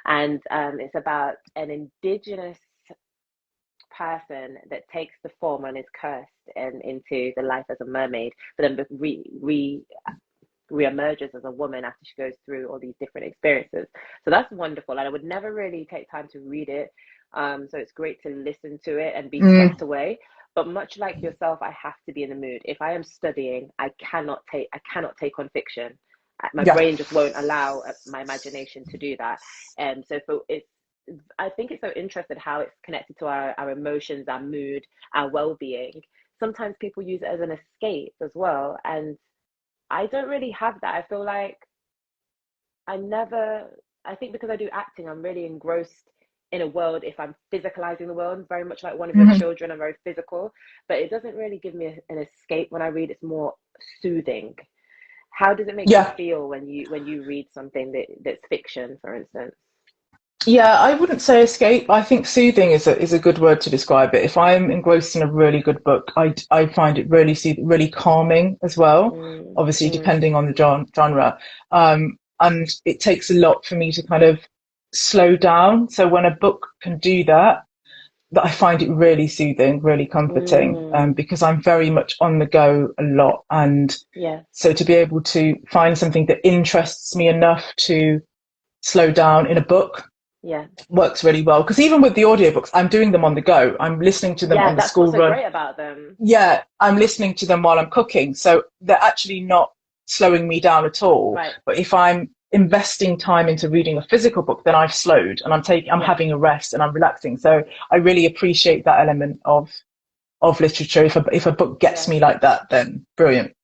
And it's about an indigenous person that takes the form and is cursed and into the life as a mermaid, but then re-emerges as a woman after she goes through all these different experiences. So that's wonderful. And I would never really take time to read it. So it's great to listen to it and be Mm, swept away. But much like yourself, I have to be in the mood. If I am studying, I cannot take on fiction. My yeah. brain just won't allow my imagination to do that. And so I think it's so interesting how it's connected to our emotions, our mood, our well-being. Sometimes people use it as an escape as well. And I don't really have that. I feel like I never, I think because I do acting, I'm really engrossed in a world. If I'm physicalizing the world, very much like one of your Hmm. children, I'm very physical, but it doesn't really give me an escape when I read. It's more soothing. How does it make you Yeah. feel when you read something that's fiction, for instance? Yeah, I wouldn't say escape. I think soothing is a good word to describe it. If I'm engrossed in a really good book, I find it really calming as well. Mm, Obviously, mm, depending on the genre, and it takes a lot for me to kind of slow down. So when a book can do that, I find it really soothing, really comforting, mm. because I'm very much on the go a lot, and Yeah, so to be able to find something that interests me enough to slow down in a book yeah, works really well, because even with the audiobooks, I'm doing them on the go. I'm listening to them yeah. on the That's what's school so run. great about them. Yeah, I'm listening to them while I'm cooking, so they're actually not slowing me down at all. Right. But if I'm investing time into reading a physical book, then I've slowed, and I'm Yeah, having a rest, and I'm relaxing. So I really appreciate that element of literature. If a book gets yeah. me like that, then brilliant.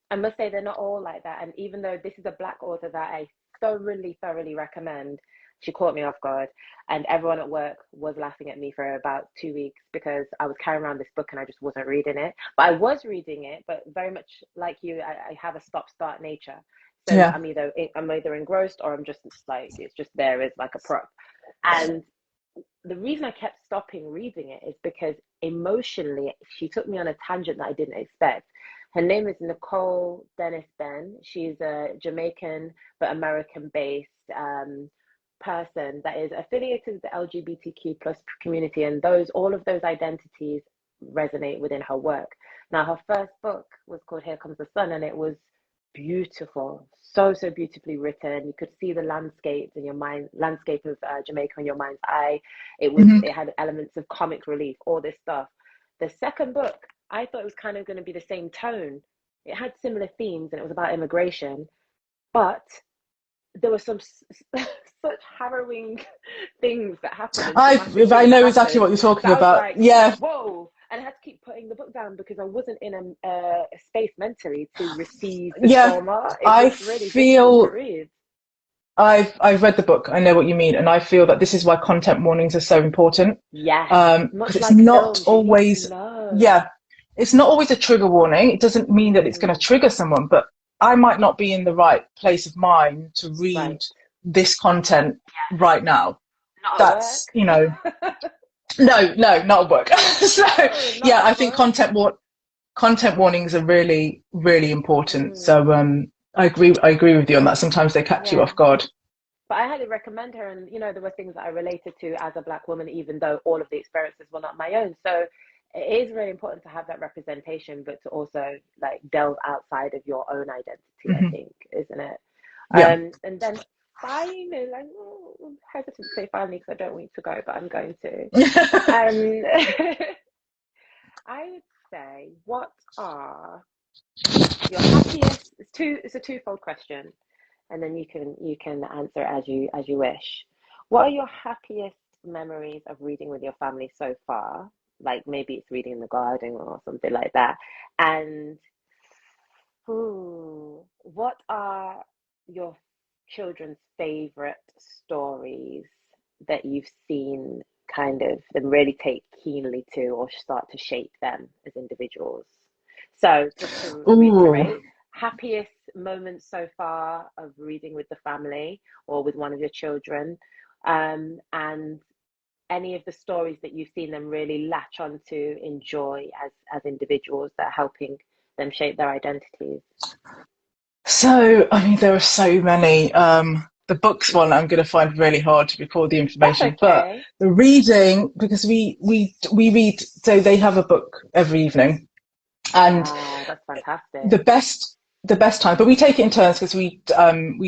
I must say they're not all like that. And even though this is a black author that I thoroughly recommend, she caught me off guard. And everyone at work was laughing at me for about 2 weeks because I was carrying around this book and I just wasn't reading it. But I was reading it, but very much like you, I have a stop-start nature. So Yeah. I'm either engrossed or I'm just like it's just there as like a prop. And the reason I kept stopping reading it is because emotionally she took me on a tangent that I didn't expect. Her name is Nicole Dennis Ben. She's a Jamaican but American based person that is affiliated with the LGBTQ plus community, and those all of those identities resonate within her work. Now, her first book was called Here Comes the Sun, and it was beautiful, so beautifully written. You could see the landscape of Jamaica in your mind's eye. Hmm. It had elements of comic relief, all this stuff. The second book, I thought it was kind of going to be the same tone. It had similar themes, and it was about immigration, but there were some such harrowing things that happened and traumatic I things that know exactly what happened you're talking that I was about. like, Yeah. whoa. and I had to keep putting the book down because I wasn't in a space mentally to receive the trauma. It was really difficult to read. I've read the book. I know what you mean, and I feel that this is why content warnings are so important. Yes, Because much it's like not films, you need always, to know. yeah, it's not always a trigger warning. It doesn't mean that it's going to trigger someone, but I might not be in the right place of mind to read this content right now. Not That's, at work. no, not at work. So yeah, I think work. content warnings are really, really important. So I agree with you on that. Sometimes they catch you off guard. But I highly recommend her, and there were things that I related to as a Black woman, even though all of the experiences were not my own. So it is really important to have that representation, but to also like delve outside of your own identity, I think, isn't it? Yeah. And then finally, like, I'm hesitant to say finally because I don't want you to go, but I'm going to. I would say, what are your happiest? It's a twofold question, and then you can answer as you wish. What are your happiest memories of reading with your family so far? Like maybe it's reading in the garden or something like that. And what are your children's favorite stories that you've seen kind of them really take keenly to or start to shape them as individuals? So just to reiterate, happiest moments so far of reading with the family or with one of your children, and any of the stories that you've seen them really latch on to enjoy as individuals that are helping them shape their identities. So, I mean, there are so many. The books one I'm going to find really hard to record the information, but the reading, because we read, so they have a book every evening, and that's fantastic. The best time, but we take it in turns because we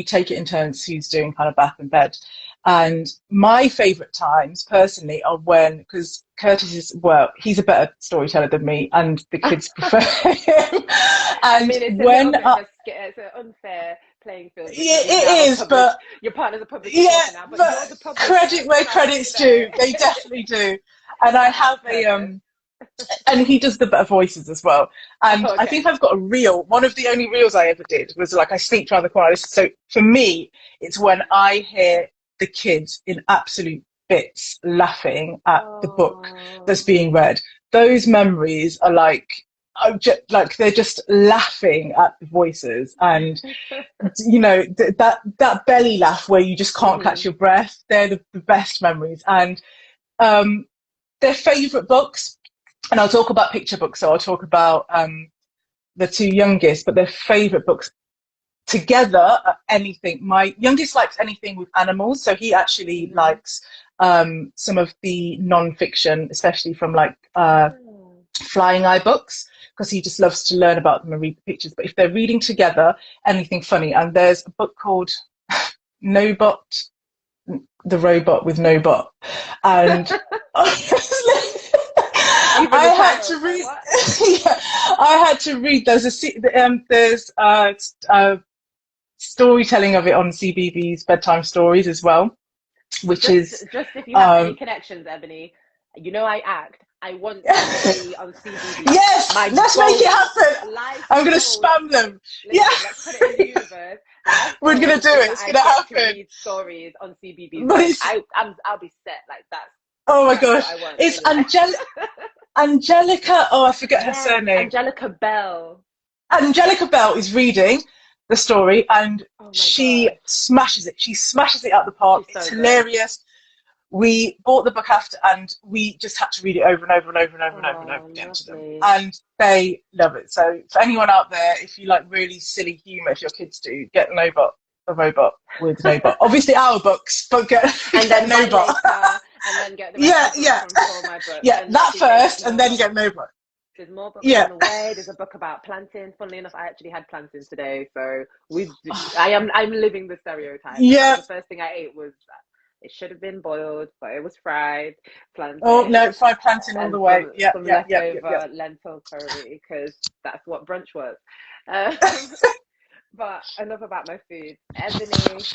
take it in turns who's doing kind of bath and bed. And my favourite times personally are when, because Curtis is, well, he's a better storyteller than me and the kids prefer him. And I mean, it's an unfair playing field. It is, but your partner's a public author now, but you're the publisher. Credit where credit's due. They definitely do. And I have and he does the better voices as well. And I think I've got a reel. One of the only reels I ever did was like I sneaked around the corner. So for me, it's when I hear the kids in absolute bits laughing at the book that's being read. Those memories are like they're just laughing at the voices, and that belly laugh where you just can't catch your breath. They're the best memories, and their favourite books. And I'll talk about picture books, so I'll talk about the two youngest, but their favourite books together are anything. My youngest likes anything with animals, so he actually likes some of the non-fiction, especially from like Flying Eye books, because he just loves to learn about them and read the pictures. But if they're reading together, anything funny. And there's a book called No Bot, the robot with no bot, and I had to read. I had to read. There's storytelling of it on CBeebies bedtime stories as well, which is just if you have any connections, Ebony. I act. I want to be on CBeebies. Yes, let's make it happen. I'm going to spam them. Let's put it in the universe. We're going to do it. It's going to happen. To read stories on CBeebies. I'll be set like that. Oh my gosh, it's Angelica. Oh, I forget her surname. Angelica Bell. Angelica Bell is reading the story, and she smashes it. She smashes it out the park. It's hilarious. We bought the book after, and we just had to read it over and over and over and over and over and over again to them, and they love it. So for anyone out there, if you like really silly humour, if your kids do, get a robot with no bot. Obviously our books, but get no bot. And then get the rest from my book. That first, and then get no bot. There's more books on the way. There's a book about planting. Funnily enough, I actually had planting today, so I'm living the stereotype. Yeah. The first thing I ate was it should have been boiled, but it was fried plantain. Oh no, fried plantain all the way. Some leftover lentil curry, because that's what brunch was. But enough about my food. Ebony,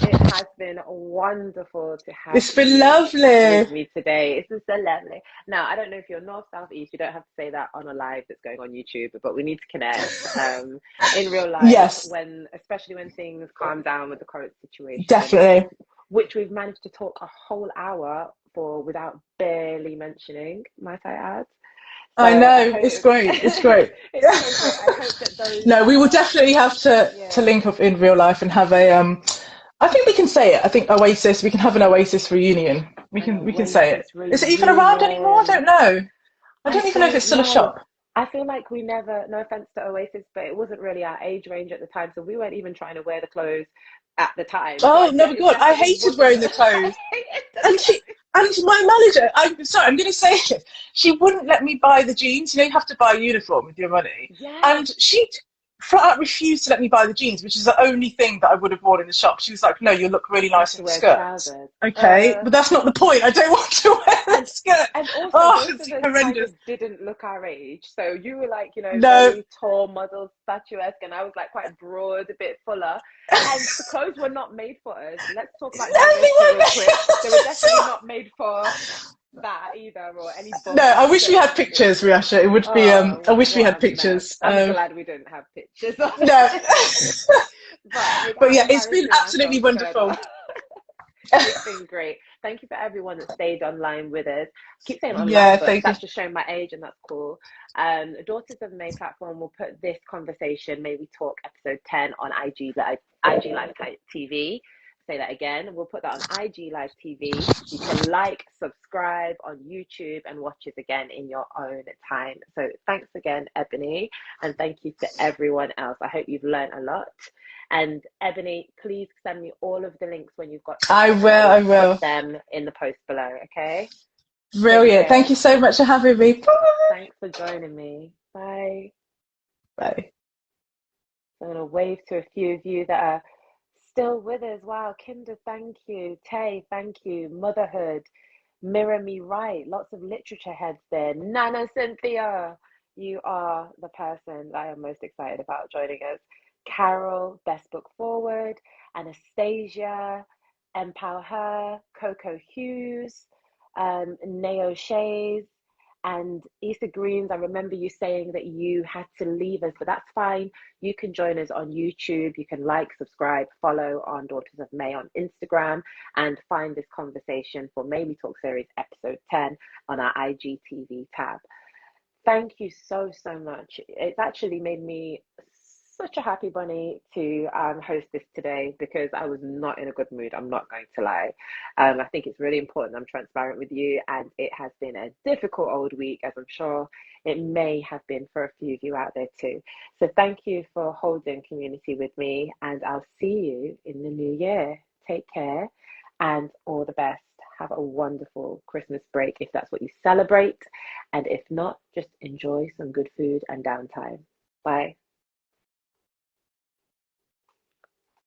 it has been wonderful to have It's been you lovely. with me today. It's been so lovely. Now, I don't know if you're north, south, east. You don't have to say that on a live that's going on YouTube, but we need to connect in real life Yes, especially when things calm down with the current situation, definitely. which we've managed to talk a whole hour for without barely mentioning, might I add. So I I know, it's hope great. It's great. it's so great. I hope that those No, that we will are, definitely have to yeah, link up in real life and have a I think we can say it. I think Oasis. We can have an Oasis reunion. We an we can say it. Oasis Is it even around anymore? I reunion. don't know. I I don't even know if don't it's still a know. shop. I feel like we never, no offense to Oasis, but it wasn't really our age range at the time. So we weren't even trying to wear the clothes at the time. So Oh no, my it God! I definitely hated wasn't wearing the the, clothes. I hated the And clothes. my manager, I'm sorry, I'm going to say it. She wouldn't let me buy the jeans. You know, you have to buy a uniform with your money. Yes. And she flat out refused to let me buy the jeans, which is the only thing that I would have worn in the shop. She was like, "No, you look really You have nice to in the wear skirts." trousers. Okay, but that's not the point. I don't want to wear the And skirt. and also Oh, both it's of us kind horrendous. of didn't look our age. So you were like, No, very tall, model, statuesque, and I was like quite broad, a bit fuller. And the clothes were not made for us. Let's talk about they diversity real quick. They were weren't. definitely not made for that either, or any No, bump in I the wish we had skirt. pictures, Riasha. It would be. I Oh, wish we what had a mess. pictures. I'm glad we didn't have pictures, No, honestly. But but without yeah, it's been embarrassing absolutely ourselves further. wonderful. It's been great. Thank you for everyone that stayed online with us. I keep saying Yeah, online, but thank you. that's just showing my age, and that's cool. Daughters of May platform will put this conversation, May We Talk, episode 10, on IG Live TV. Say that again. We'll put that on IG Live TV. You can like, subscribe on YouTube, and watch it again in your own time. So thanks again, Ebony, and thank you to everyone else. I hope you've learned a lot. And Ebony, please send me all of the links when you've got them, I and I will. will I put will. them in the post below. Okay. Take Brilliant. Thank care. you so much for having me. Bye. Thanks for joining me. Bye. Bye. So I'm going to wave to a few of you that are still with us. Wow. Kinder, thank you. Tay, thank you. Motherhood. Mirror Me Right. Lots of literature heads there. Nana Cynthia, you are the person that I am most excited about joining us. Carol, Best Book Forward. Anastasia, Empower Her. Coco Hughes. Nao Shays. And Issa Greens, I remember you saying that you had to leave us, but that's fine. You can join us on YouTube. You can like, subscribe, follow on Daughters of May on Instagram, and find this conversation for May We Talk series episode 10 on our IGTV tab. Thank you so, so much. It's actually made me such a happy bunny to host this today, because I was not in a good mood. I'm not going to lie. I think it's really important I'm transparent with you, and it has been a difficult old week, as I'm sure it may have been for a few of you out there too. So thank you for holding community with me, and I'll see you in the new year. Take care and all the best. Have a wonderful Christmas break if that's what you celebrate. And if not, just enjoy some good food and downtime. Bye.